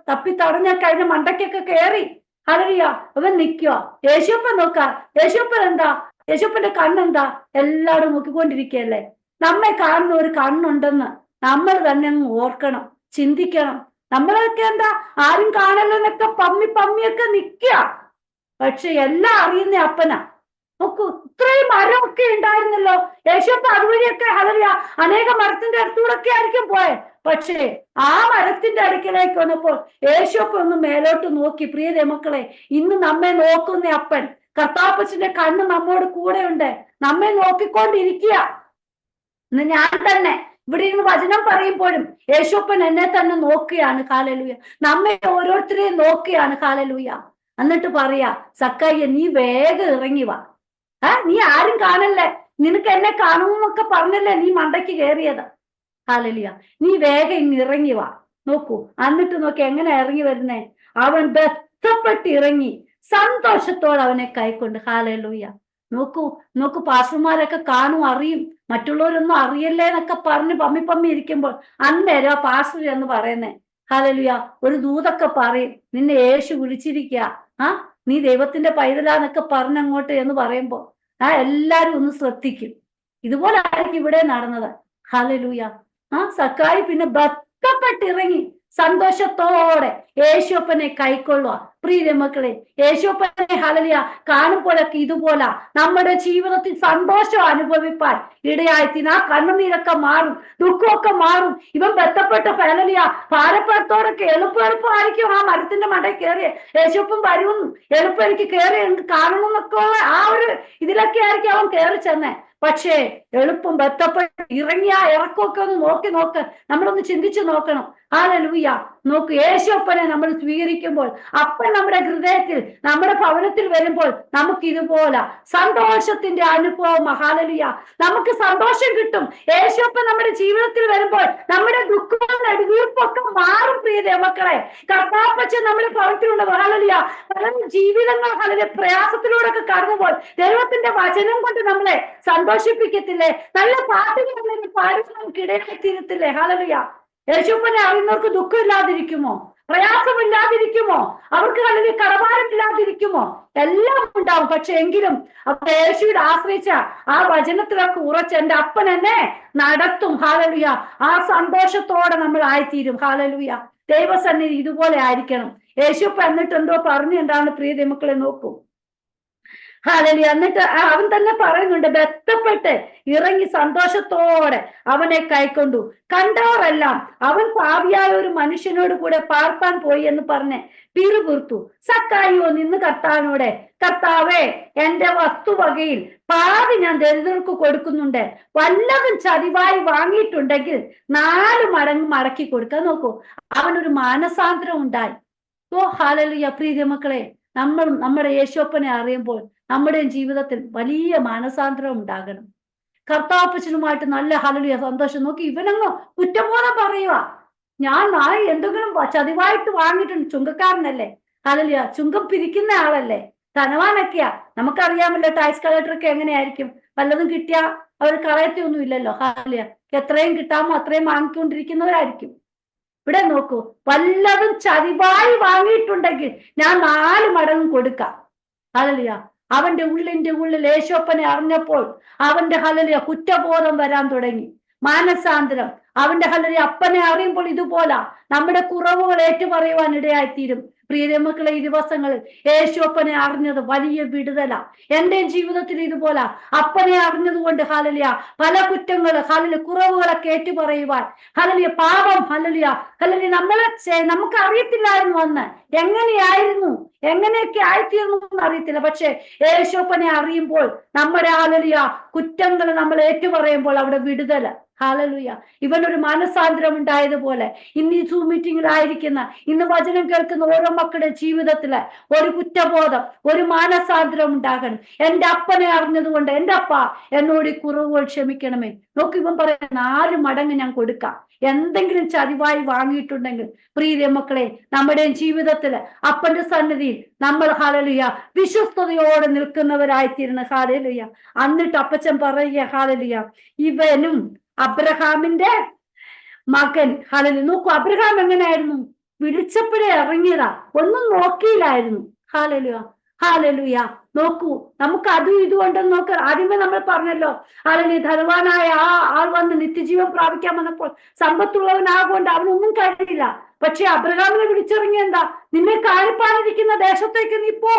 തപ്പി തടഞ്ഞ കഴിഞ്ഞ മണ്ടയ്ക്കൊക്കെ കയറി. ഹല്ലേലൂയ, ഇവൻ നിൽക്കുക. യേശുപ്പൻ നോക്കാം, യേശുപ്പൻ എന്താ, യേശുപ്പന്റെ കണ്ണെന്താ, എല്ലാവരും നോക്കിക്കൊണ്ടിരിക്കുകയല്ലേ. നമ്മെ കാണുന്ന ഒരു കണ്ണുണ്ടെന്ന് നമ്മൾ തന്നെ അങ്ങ് ഓർക്കണം, ചിന്തിക്കണം. നമ്മളൊക്കെ എന്താ ആരും കാണലെന്നൊക്കെ പമ്മിയൊക്കെ നിൽക്കുക. പക്ഷെ എല്ലാം അറിയുന്ന അപ്പനാ. നോക്കൂ, ഇത്രയും മരമൊക്കെ ഉണ്ടായിരുന്നല്ലോ, യേശുപ്പ അതുവഴിയൊക്കെ ഹല്ലേലൂയ അനേക മരത്തിന്റെ അടുത്തൂടൊക്കെ ആയിരിക്കും പോയെ. പക്ഷേ ആ മരത്തിന്റെ അടുക്കിലേക്ക് വന്നപ്പോൾ യേശുപ്പ ഒന്ന് മേലോട്ട് നോക്കി. പ്രിയ മക്കളെ, ഇന്ന് നമ്മെ നോക്കുന്ന അപ്പൻ, കർത്താപ്പച്ചന്റെ കണ്ണ് നമ്മോട് കൂടെ ഉണ്ട്, നമ്മെ നോക്കിക്കൊണ്ടിരിക്കുക. ഇന്ന് ഞാൻ തന്നെ ഇവിടെ ഇരുന്ന് വചനം പറയുമ്പോഴും യേശുപ്പൻ എന്നെ തന്നെ നോക്കുകയാണ്. ഹല്ലേലൂയ, നമ്മെ ഓരോരുത്തരെയും നോക്കുകയാണ്. ഹല്ലേലൂയ. എന്നിട്ട് പറയാ, സക്കായിയെ നീ വേഗം ഇറങ്ങി വാ, നീ ആരും കാണല്ലേ, നിനക്ക് എന്നെ കാണുമെന്നൊക്കെ പറഞ്ഞല്ലേ നീ മണ്ടയ്ക്ക് കയറിയത്. ഹല്ലേലൂയ, നീ വേഗം ഇങ്ങ് ഇറങ്ങി വാ. നോക്കൂ, എന്നിട്ട് നോക്കി എങ്ങനെ ഇറങ്ങി വരുന്നേ, അവൻ ബന്ധപ്പെട്ട് ഇറങ്ങി സന്തോഷത്തോടെ അവനെ കൈക്കൊണ്ട്. ഹല്ലേലൂയ. നോക്കൂ, പാസ്റ്റർമാരൊക്കെ കാണും, അറിയും, മറ്റുള്ളവരൊന്നും അറിയല്ലേ എന്നൊക്കെ പറഞ്ഞ് പമ്മി ഇരിക്കുമ്പോൾ അന്നേരം ആ പാസ്റ്റർ എന്ന് പറയുന്നേ, ഹല്ലേലൂയ, ഒരു ദൂതൊക്കെ പറയും, നിന്നെ യേശു വിളിച്ചിരിക്കുക, നീ ദൈവത്തിന്റെ പൈതലാന്നൊക്കെ പറഞ്ഞങ്ങോട്ട് എന്ന് പറയുമ്പോ എല്ലാരും ഒന്ന് ശ്രദ്ധിക്കും. ഇതുപോലെ ആയിരിക്കും ഇവിടെ നടന്നത്. ഹല്ലേലൂയ. സക്കായി പിന്നെ ബന്ധപ്പെട്ടിറങ്ങി സന്തോഷത്തോടെ യേശുപ്പനെ കൈക്കൊള്ളുക. പ്രിയ മക്കളെ, യേശുപ്പനെ ഹല്ലേലൂയ കാണുമ്പോഴൊക്കെ ഇതുപോലെ നമ്മുടെ ജീവിതത്തിൽ സന്തോഷം അനുഭവിപ്പാൻ ഇടയായിത്തീരും. ആ കണ്ണുനീരൊക്കെ മാറും, ദുഃഖമൊക്കെ മാറും. ഇവൻ ബന്ധപ്പെട്ട ഹല്ലേലൂയ ഭാരപ്പെടത്തോടൊക്കെ എളുപ്പമായിരിക്കും ആ മരത്തിന്റെ മണ്ടയിൽ കയറിയ യേശുപ്പൻ വരും, എളുപ്പം എനിക്ക് കയറി കാണണം എന്നൊക്കെ ഉള്ള ആ ഒരു ഇതിലൊക്കെ ആയിരിക്കും അവൻ കയറി ചെന്നേ. പക്ഷേ എളുപ്പം ബന്ധപ്പെട്ട് ഇറങ്ങിയ ഇറക്കമൊക്കെ ഒന്ന് നോക്ക്, നമ്മളൊന്ന് ചിന്തിച്ചു നോക്കണം. ഹല്ലേലൂയ. നോക്ക്, യേശുപ്പനെ നമ്മൾ സ്വീകരിക്കുമ്പോൾ അപ്പൻ നമ്മുടെ ഹൃദയത്തിൽ നമ്മുടെ ഭവനത്തിൽ വരുമ്പോൾ നമുക്ക് ഇതുപോലെ സന്തോഷത്തിന്റെ അനുഭവം. ഹല്ലേലൂയ, നമുക്ക് സന്തോഷം കിട്ടും. യേശുപ്പൻ നമ്മുടെ ജീവിതത്തിൽ വരുമ്പോൾ നമ്മുടെ ദുഃഖവും നെടുവീർപ്പൊക്കെ മാറും. പ്രിയ മക്കളെ, കർത്താപ്പച്ചൻ നമ്മുടെ ഭവനത്തിലുണ്ട്. ഹല്ലേലൂയ, പല ജീവിതങ്ങൾ ഹല്ലേലൂയ പ്രയാസത്തിലൂടെ ഒക്കെ കടന്നുപോൾ ദൈവത്തിന്റെ വചനം കൊണ്ട് നമ്മളെ സന്തോഷിപ്പിക്കത്തില്ലേ, നല്ല പാട്ടുകൾ പാടി നമുക്ക് ഇടയായിത്തീരത്തില്ലേ. ഹല്ലേലൂയ. യേശുപ്പനെ അറിയുന്നവർക്ക് ദുഃഖമില്ലാതിരിക്കുമോ, പ്രയാസമില്ലാതിരിക്കുമോ, അവർക്ക് അല്ലെങ്കിൽ കടഭാരമില്ലാതിരിക്കുമോ? എല്ലാം ഉണ്ടാവും. പക്ഷെ എങ്കിലും അപ്പൊ യേശുവിനെ ആശ്രയിച്ച ആ വചനത്തിലൊക്കെ ഉറച്ച് എന്റെ അപ്പൻ എന്നെ നടത്തും. ഹല്ലേലൂയ. ആ സന്തോഷത്തോടെ നമ്മൾ ആയിത്തീരും. ഹല്ലേലൂയ. ദൈവസന്നിധി ഇതുപോലെ ആയിരിക്കണം. യേശുപ്പ എന്നിട്ട് എന്തോ പറഞ്ഞു, എന്താണ് പ്രിയ മക്കളെ നോക്കൂ. ഹല്ലേലൂയ. എന്നിട്ട് അവൻ തന്നെ പറയുന്നുണ്ട്, ബന്ധപ്പെട്ട് ഇറങ്ങി സന്തോഷത്തോടെ അവനെ കൈക്കൊണ്ടു. കണ്ടവരെല്ലാം അവൻ പാപിയായ ഒരു മനുഷ്യനോട് കൂടെ പാർപ്പാൻ പോയി എന്ന് പറഞ്ഞ് പിറുപിറുത്തു. സക്കായിയോ നിന്ന് കർത്താവിനോട്, കർത്താവേ, എന്റെ വസ്തുവകയിൽ പാതി ഞാൻ ദരിദ്രർക്ക് കൊടുക്കുന്നുണ്ട്, വല്ലതും ചതിവായി വാങ്ങിയിട്ടുണ്ടെങ്കിൽ 4 മടങ്ങ് മടക്കി കൊടുക്കാൻ. നോക്കൂ, അവനൊരു മാനസാന്തരം ഉണ്ടായി. ഹല്ലേലൂയ. പ്രിയ മക്കളെ, നമ്മുടെ യേശുപ്പനെ അറിയുമ്പോൾ നമ്മുടെ ജീവിതത്തിൽ വലിയ മാനസാന്തരം ഉണ്ടാകണം. കർത്താപ്പച്ചനുമായിട്ട് നല്ല ഹല്ലേലൂയ സന്തോഷം. നോക്കി, ഇവനങ്ങ് കുറ്റബോധം പറയുക, ഞാൻ നാളെ എന്തെങ്കിലും ചതിവായിട്ട് വാങ്ങിയിട്ടുണ്ട്. ചുങ്കക്കാരനല്ലേ, ഹല്ലേലൂയ, ചുങ്കം പിരിക്കുന്ന ആളല്ലേ, ധനവാനൊക്കെയാ. നമുക്കറിയാമല്ലോ ടാക്സ് കളക്ടറൊക്കെ എങ്ങനെയായിരിക്കും, വല്ലതും കിട്ടിയാ അവർ കളയത്തൊന്നും ഇല്ലല്ലോ. ഹല്ലേലൂയ, എത്രയും കിട്ടാമോ അത്രയും വാങ്ങിക്കൊണ്ടിരിക്കുന്നവരായിരിക്കും. ഇവിടെ നോക്കൂ, വല്ലതും ചതിവായി വാങ്ങിയിട്ടുണ്ടെങ്കിൽ ഞാൻ 4 മടങ്ങ് കൊടുക്കാം. ഹല്ലേലൂയ. അവന്റെ ഉള്ളിൽ യേശുപ്പനെ അറിഞ്ഞപ്പോൾ അവന്റെ ഹല്ലേലൂയ കുറ്റബോധം വരാൻ തുടങ്ങി, മാനസാന്തരം. അവന്റെ ഹല്ലേലൂയ അപ്പനെ അറിയുമ്പോൾ ഇതുപോലെ നമ്മുടെ കുറവുകൾ ഏറ്റുപറയുവാൻ ഇടയായിത്തീരും. പ്രിയമക്കളെ, ഈ ദിവസങ്ങളിൽ യേശു അപ്പനെ അറിഞ്ഞത് വലിയ വിടുതല. എന്റെ ജീവിതത്തിൽ ഇതുപോലെ അപ്പനെ അറിഞ്ഞതുകൊണ്ട് ഹല്ലേലൂയ പല കുറ്റങ്ങൾ ഹല്ലേലൂയ കുറവുകളൊക്കെ ഏറ്റുപറയുവാൻ ഹല്ലേലൂയ പാപം ഹല്ലേലൂയ ഹല്ലേലൂയ നമുക്ക് അറിയത്തില്ലായിരുന്നു അന്ന് എങ്ങനെയായിരുന്നു, എങ്ങനെയൊക്കെ ആയിത്തീർന്നു എന്ന് അറിയത്തില്ല. പക്ഷെ യേശുപ്പനെ അറിയുമ്പോൾ നമ്മുടെ ഹല്ലേലൂയ കുറ്റങ്ങൾ നമ്മൾ ഏറ്റുപറയുമ്പോൾ അവിടെ വിടുതല. ഹല്ലേലൂയ. ഇവനൊരു മനസാന്തരം ഉണ്ടായതുപോലെ ഇന്ന് ഈ സൂം മീറ്റിംഗിലായിരിക്കുന്ന, ഇന്ന് വചനം കേൾക്കുന്ന ഓരോ മക്കളുടെ ജീവിതത്തില് ഒരു കുറ്റബോധം, ഒരു മാനസാന്തരം ഉണ്ടാകണം. എന്റെ അപ്പനെ അറിഞ്ഞതുകൊണ്ട് എന്റെ അപ്പ എന്നോട് ഈ കുറവുകൾ ക്ഷമിക്കണമേ. നോക്ക്, ഇവൻ പറയുന്ന 4 മടങ്ങ് ഞാൻ കൊടുക്കാം. എന്തെങ്കിലും ചതിവായി വാങ്ങിയിട്ടുണ്ടെങ്കിൽ പ്രിയ മക്കളെ, നമ്മുടെ ജീവിതത്തില് അപ്പന്റെ സന്നിധിയിൽ നമ്മൾ ഹല്ലേലൂയ വിശ്വസ്തയോടെ നിൽക്കുന്നവരായിത്തീരുന്ന ഹല്ലേലൂയ. എന്നിട്ട് അപ്പച്ചൻ പറയുക ഹല്ലേലൂയ ഇവനും അബ്രഹാമിന്റെ മകൻ. ഹല്ലേലൂയ. നോക്കൂ, അബ്രഹാം എങ്ങനെയായിരുന്നു? വിളിച്ചപ്പോഴേ ഇറങ്ങിയതാ, ഒന്നും നോക്കിയില്ലായിരുന്നു. Hallelujah hallelujah. നോക്കൂ, നമുക്ക് അതും ഇതുകൊണ്ടെന്ന് നോക്ക്. ആദ്യമേ നമ്മൾ പറഞ്ഞല്ലോ ഹല്ലേലൂയ ധനവാനായ ആ ആൾ വന്ന് നിത്യജീവൻ പ്രാപിക്കാൻ വന്നപ്പോൾ സമ്പത്തുള്ളവനാകൊണ്ട് അവനൊന്നും കഴിയില്ല. പക്ഷെ അബ്രഹാമിനെ വിളിച്ചിറങ്ങിയ എന്താ? നിന്നെ കാണിപ്പാനിരിക്കുന്ന ദേശത്തേക്ക് നീ പോ.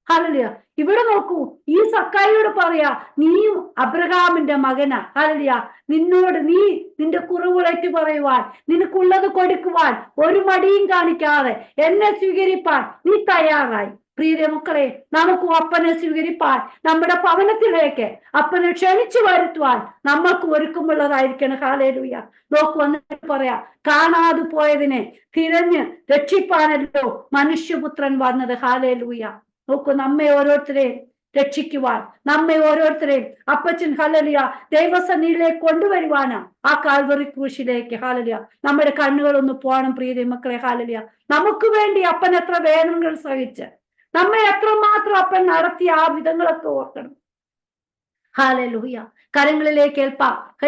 ഹല്ലേലൂയ. ഇവിടെ നോക്കൂ, ഈ സക്കായിയോട് പറയാ, നീയും അബ്രഹാമിന്റെ മകനാ. ഹല്ലേലൂയ. നിന്നോട് നിന്റെ കുറവുകളേറ്റ് പറയുവാൻ, നിനക്കുള്ളത് കൊടുക്കുവാൻ ഒരു മടിയും കാണിക്കാതെ എന്നെ സ്വീകരിപ്പാൻ നീ തയ്യാറായി. പ്രിയ മക്കളെ, നമുക്ക് അപ്പനെ സ്വീകരിപ്പാൻ, നമ്മുടെ ഭവനത്തിലേക്ക് അപ്പനെ ക്ഷണിച്ചു വരുത്തുവാൻ നമ്മൾക്ക് ഒരുക്കമുള്ളതായിരിക്കണം. ഹല്ലേലൂയ. നോക്കു, വന്നിട്ട് പറയാ, കാണാതെ പോയതിനെ തിരഞ്ഞ് രക്ഷിപ്പാനല്ലോ മനുഷ്യപുത്രൻ വന്നത്. ഹല്ലേലൂയ. നോക്കൂ, നമ്മെ ഓരോരുത്തരെയും രക്ഷിക്കുവാൻ, നമ്മെ ഓരോരുത്തരെയും അപ്പച്ചൻ ഹല്ലേലൂയ ദൈവസന്നിധിയിലേക്ക് കൊണ്ടുവരുവാനാ ആ കാൽവറി ക്രൂശിലേക്ക്. ഹല്ലേലൂയ. നമ്മുടെ കണ്ണുകളൊന്ന് പോകണം പ്രിയ മക്കളെ. ഹല്ലേലൂയ. നമുക്ക് വേണ്ടി അപ്പൻ എത്ര വേദനകൾ സഹിച്ച് നമ്മെ എത്രമാത്രം അപ്പൻ നടത്തിയ ആ വിധങ്ങളൊക്കെ ഓർക്കണം. ഹല്ലേലൂയ. കരങ്ങളിലേക്ക്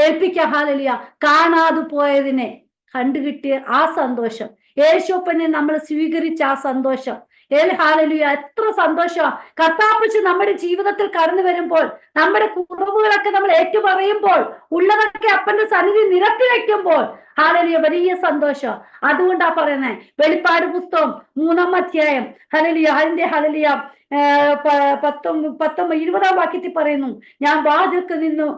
ഏൽപ്പിക്കുക. ഹല്ലേലൂയ. കാണാതെ പോയതിനെ കണ്ടുകിട്ടിയ ആ സന്തോഷം, യേശുപ്പനെ നമ്മൾ സ്വീകരിച്ച ആ സന്തോഷം, ഹല്ലേലൂയ എത്ര സന്തോഷമാ. കർത്താപ്പച്ച് നമ്മുടെ ജീവിതത്തിൽ കടന്നു വരുമ്പോൾ, നമ്മുടെ കുറവുകളൊക്കെ നമ്മൾ ഏറ്റുപറയുമ്പോൾ, ഉള്ളതൊക്കെ അപ്പന്റെ സന്നിധി നിരത്തി വെക്കുമ്പോൾ ഹല്ലേലൂയ വലിയ സന്തോഷം. അതുകൊണ്ടാ പറയുന്നേ, വെളിപ്പാട് പുസ്തകം 3-ാം അധ്യായം ഹല്ലേലൂയ അതിന്റെ ഹല്ലേലൂയ 20-ാം വാക്യത്തിൽ പറയുന്നു, ഞാൻ വാതിൽക്ക് നിന്നു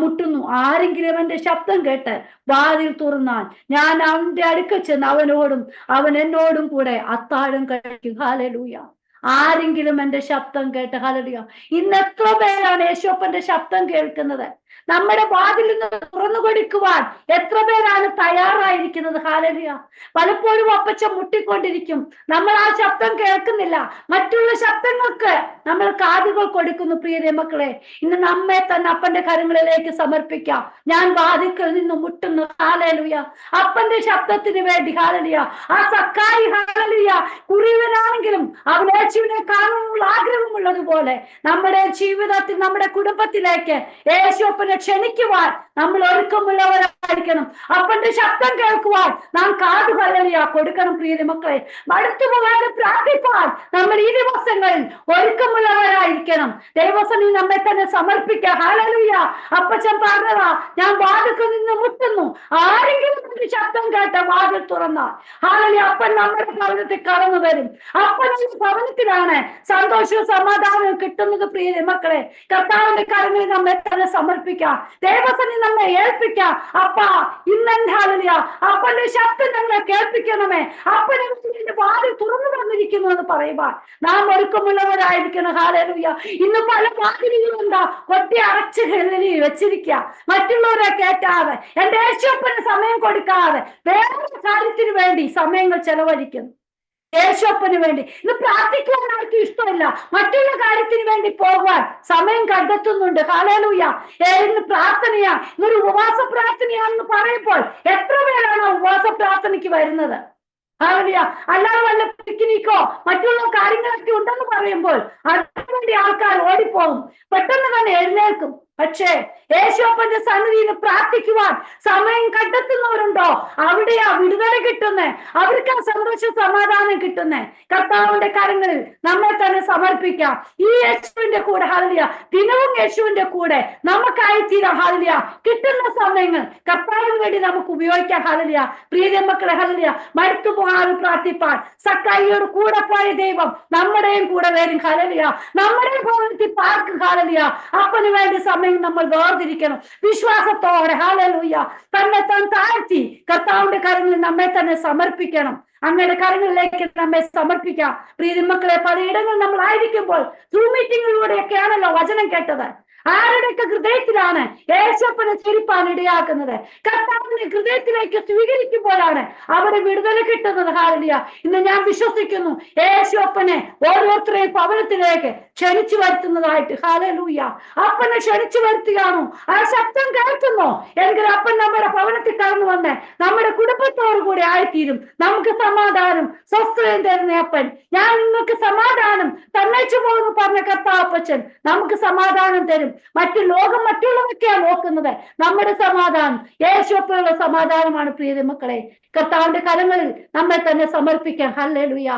മുട്ടുന്നു, ആരെങ്കിലും അവന്റെ ശബ്ദം കേട്ട് വാതിൽ തുറന്നാൽ ഞാൻ അവന്റെ അടുക്കൽ ചെന്ന് അവനോടും അവൻ എന്നോടും കൂടെ അത്താഴം കഴിക്കും. ഹല്ലേലൂയ. ആരെങ്കിലും എന്റെ ശബ്ദം കേട്ട്. ഹല്ലേലൂയ. ഇന്ന് എത്ര പേരാണ് യേശുപ്പന്റെ ശബ്ദം കേൾക്കുന്നത്? നമ്മുടെ വാതിൽ നിന്ന് തുറന്നു കൊടുക്കുവാൻ എത്ര പേരാണ് തയ്യാറായിരിക്കുന്നത്? ഹല്ലേലൂയ. പലപ്പോഴും അപ്പച്ചൻ മുട്ടിക്കൊണ്ടിരിക്കും, നമ്മൾ ആ ശബ്ദം കേൾക്കുന്നില്ല, മറ്റുള്ള ശബ്ദങ്ങൾക്ക് നമ്മൾ കാതുകൾ കൊടുക്കുന്നു. പ്രിയ മക്കളെ, ഇന്ന് നമ്മെ തന്നെ അപ്പന്റെ കരങ്ങളിലേക്ക് സമർപ്പിക്കാം. ഞാൻ വാതിൽക്കൽ നിന്ന് മുട്ടുന്നു. ഹല്ലേലൂയ. അപ്പന്റെ ശബ്ദത്തിന് വേണ്ടി. ഹല്ലേലൂയ. ആ സക്കായി ഹല്ലേലൂയ കുറിയവനാണെങ്കിലും അവൻ യേശുവിനെ കാണാനുള്ള ആഗ്രഹമുള്ളതുപോലെ നമ്മുടെ ജീവിതത്തിൽ, നമ്മുടെ കുടുംബത്തിലേക്ക് യേശുപ്പനെ ക്ഷണിക്കുവാൻ നമ്മൾ ഒരുക്കമുള്ളവരായിരിക്കണം. അപ്പന്റെ ശബ്ദം കേൾക്കുവാൻ നാം കാതു ഹല്ലേലൂയ കൊടുക്കണം. പ്രിയ മക്കളെ, മടുത്തു പോകാതെ പ്രാർത്ഥിപ്പാൻ നമ്മൾ ഈ ദിവസങ്ങളിൽ ഒരുക്കമുള്ളവരായിരിക്കണം. ദൈവസന്നിധിയിൽ നമ്മെ തന്നെ സമർപ്പിക്കുക. ഹല്ലേലൂയ. അപ്പച്ചൻ പറഞ്ഞതാ, ഞാൻ വാതിൽക്കൽ നിന്ന് മുട്ടുന്നു, ആരെങ്കിലും ഒരു ശബ്ദം കേട്ട വാതിൽ തുറന്നാൽ ഹല്ലേലൂയ അപ്പൻ നമ്മുടെ ഭവനത്തിൽ കടന്നു വരും. അപ്പൻ ഭവനത്തിലാണ് സന്തോഷവും സമാധാനവും കിട്ടുന്നത്. പ്രിയ മക്കളെ, കർത്താവിന്റെ കരങ്ങളിൽ നമ്മെ തന്നെ സമർപ്പിക്കാം. ദൈവസന്നിധി നമ്മെ ഏൽപ്പിക്കാം. അപ്പ ഇന്ന് ഹല്ലേലൂയ അപ്പന്റെ ശബ്ദം ഞങ്ങളെ കേൾപ്പിക്കണമേ. അപ്പനെ വാതിൽ തുറന്നു തന്നിരിക്കുന്നു എന്ന് പറയുവാൻ നാം ഒരുക്കമുള്ളവരായിരിക്കണം. ഹല്ലേലൂയ. ഇന്ന് പല വാതിലുകളുണ്ടാ ഒട്ടി അടച്ച് വെച്ചിരിക്കുക, മറ്റുള്ളവരെ കേട്ടാതെ, എന്റെ യേശുപ്പന് സമയം കൊടുക്കാതെ വേറൊരു കാര്യത്തിന് വേണ്ടി സമയങ്ങൾ ചെലവഴിക്കുന്നു. യേശുപ്പന് വേണ്ടി ഇന്ന് പ്രാർത്ഥിക്കുവാൻ ആർക്കും ഇഷ്ടമല്ല, മറ്റുള്ള കാര്യത്തിന് വേണ്ടി പോകാൻ സമയം കണ്ടെത്തുന്നുണ്ട്. ഹല്ലേലൂയ. ഇന്ന് പ്രാർത്ഥനയാ, ഇന്നൊരു ഉപവാസ പ്രാർത്ഥനയാണെന്ന് പറയുമ്പോൾ എത്ര പേരാണ് ഉപവാസ പ്രാർത്ഥനയ്ക്ക് വരുന്നത്? ഹല്ലേലൂയ. അല്ലാതെ വല്ല പിക്നിക്കോ മറ്റുള്ള കാര്യങ്ങളൊക്കെ ഉണ്ടെന്ന് പറയുമ്പോൾ അതിനു വേണ്ടി ആൾക്കാർ ഓടിപ്പോകും, പെട്ടെന്ന് തന്നെ എഴുന്നേൽക്കും. പക്ഷേ യേശുപ്പന്റെ സന്നിധിയിൽ പ്രാർത്ഥിക്കുവാൻ സമയം കണ്ടെത്തുന്നവരുണ്ടോ? അവിടെയാ വിടുതല കിട്ടുന്നേ, അവർക്ക് ആ സന്തോഷ സമാധാനം കിട്ടുന്നേ. കർത്താവിന്റെ കരങ്ങളിൽ നമ്മെ തന്നെ സമർപ്പിക്കാം. ഈ യേശുവിന്റെ കൂടെ ഹല്ലേലൂയ, ദിനവും യേശുവിന്റെ കൂടെ നമുക്കായി തീരാ ഹല്ലേലൂയ. കിട്ടുന്ന സമയങ്ങൾ കർത്താവിന് വേണ്ടി നമുക്ക് ഉപയോഗിക്കാം ഹല്ലേലൂയ. പ്രിയ മക്കളെ ഹല്ലേലൂയ, മടുത്തു പോകാതെ പ്രാർത്ഥിപ്പാൻ സക്കായിയോട് കൂടെ പോയ ദൈവം നമ്മുടെയും കൂടെ വരും ഹല്ലേലൂയ. നമ്മുടെ ഭവനത്തിൽ പാർക്കും ഹല്ലേലൂയ. അപ്പന് വേണ്ടി സമയം നമ്മൾ വേർതിരിക്കണം വിശ്വാസത്തോടെ ഹല്ലേലൂയ. തന്നെ താഴ്ത്തി കർത്താവിന്റെ കരങ്ങളിൽ നമ്മെ തന്നെ സമർപ്പിക്കണം. അങ്ങയുടെ കരങ്ങളിലേക്ക് നമ്മെ സമർപ്പിക്കാം. പ്രിയ മക്കളെ, പലയിടങ്ങളിൽ നമ്മൾ ആയിരിക്കുമ്പോൾ സൂം മീറ്റിങ്ങിലൂടെയൊക്കെയാണല്ലോ വചനം കേട്ടത്. ആരുടെയൊക്കെ ഹൃദയത്തിലാണ് യേശുപ്പനെ ചൊരിപ്പാൻ ഇടയാക്കുന്നത്? കർത്താവിന്റെ ഹൃദയത്തിലേക്ക് സ്വീകരിക്കുമ്പോഴാണ് അവിടെ വിടുതല കിട്ടുന്നത് ഹല്ലേലൂയ. ഇന്ന് ഞാൻ വിശ്വസിക്കുന്നു യേശുപ്പനെ ഓരോരുത്തരെയും ഭവനത്തിലേക്ക് ക്ഷണിച്ചു വരുത്തുന്നതായിട്ട് ഹല്ലേലൂയ. അപ്പനെ ക്ഷണിച്ചു വരുത്തുകയാണോ? ആ ശബ്ദം കേൾക്കുന്നോ? എങ്കിൽ അപ്പൻ നമ്മുടെ ഭവനത്തിൽ കടന്നു വന്ന് നമ്മുടെ കുടുംബത്തോടു കൂടി ആയിത്തീരും. നമുക്ക് സമാധാനം സ്വസ്ഥതയും തരുന്ന അപ്പൻ, ഞാൻ നിങ്ങൾക്ക് സമാധാനം തന്നേച്ചു പോകുന്നു പറഞ്ഞ കർത്താപ്പച്ചൻ നമുക്ക് സമാധാനം തരും. ലോകം മറ്റുള്ളവരൊക്കെയാണ് നോക്കുന്നത്. നമ്മുടെ സമാധാനം യേശുപ്പനുള്ള സമാധാനമാണ്. പ്രിയ മക്കളെ, കർത്താവിന്റെ കരങ്ങളിൽ നമ്മെ തന്നെ സമർപ്പിക്കാം. ഹല്ലേലൂയ.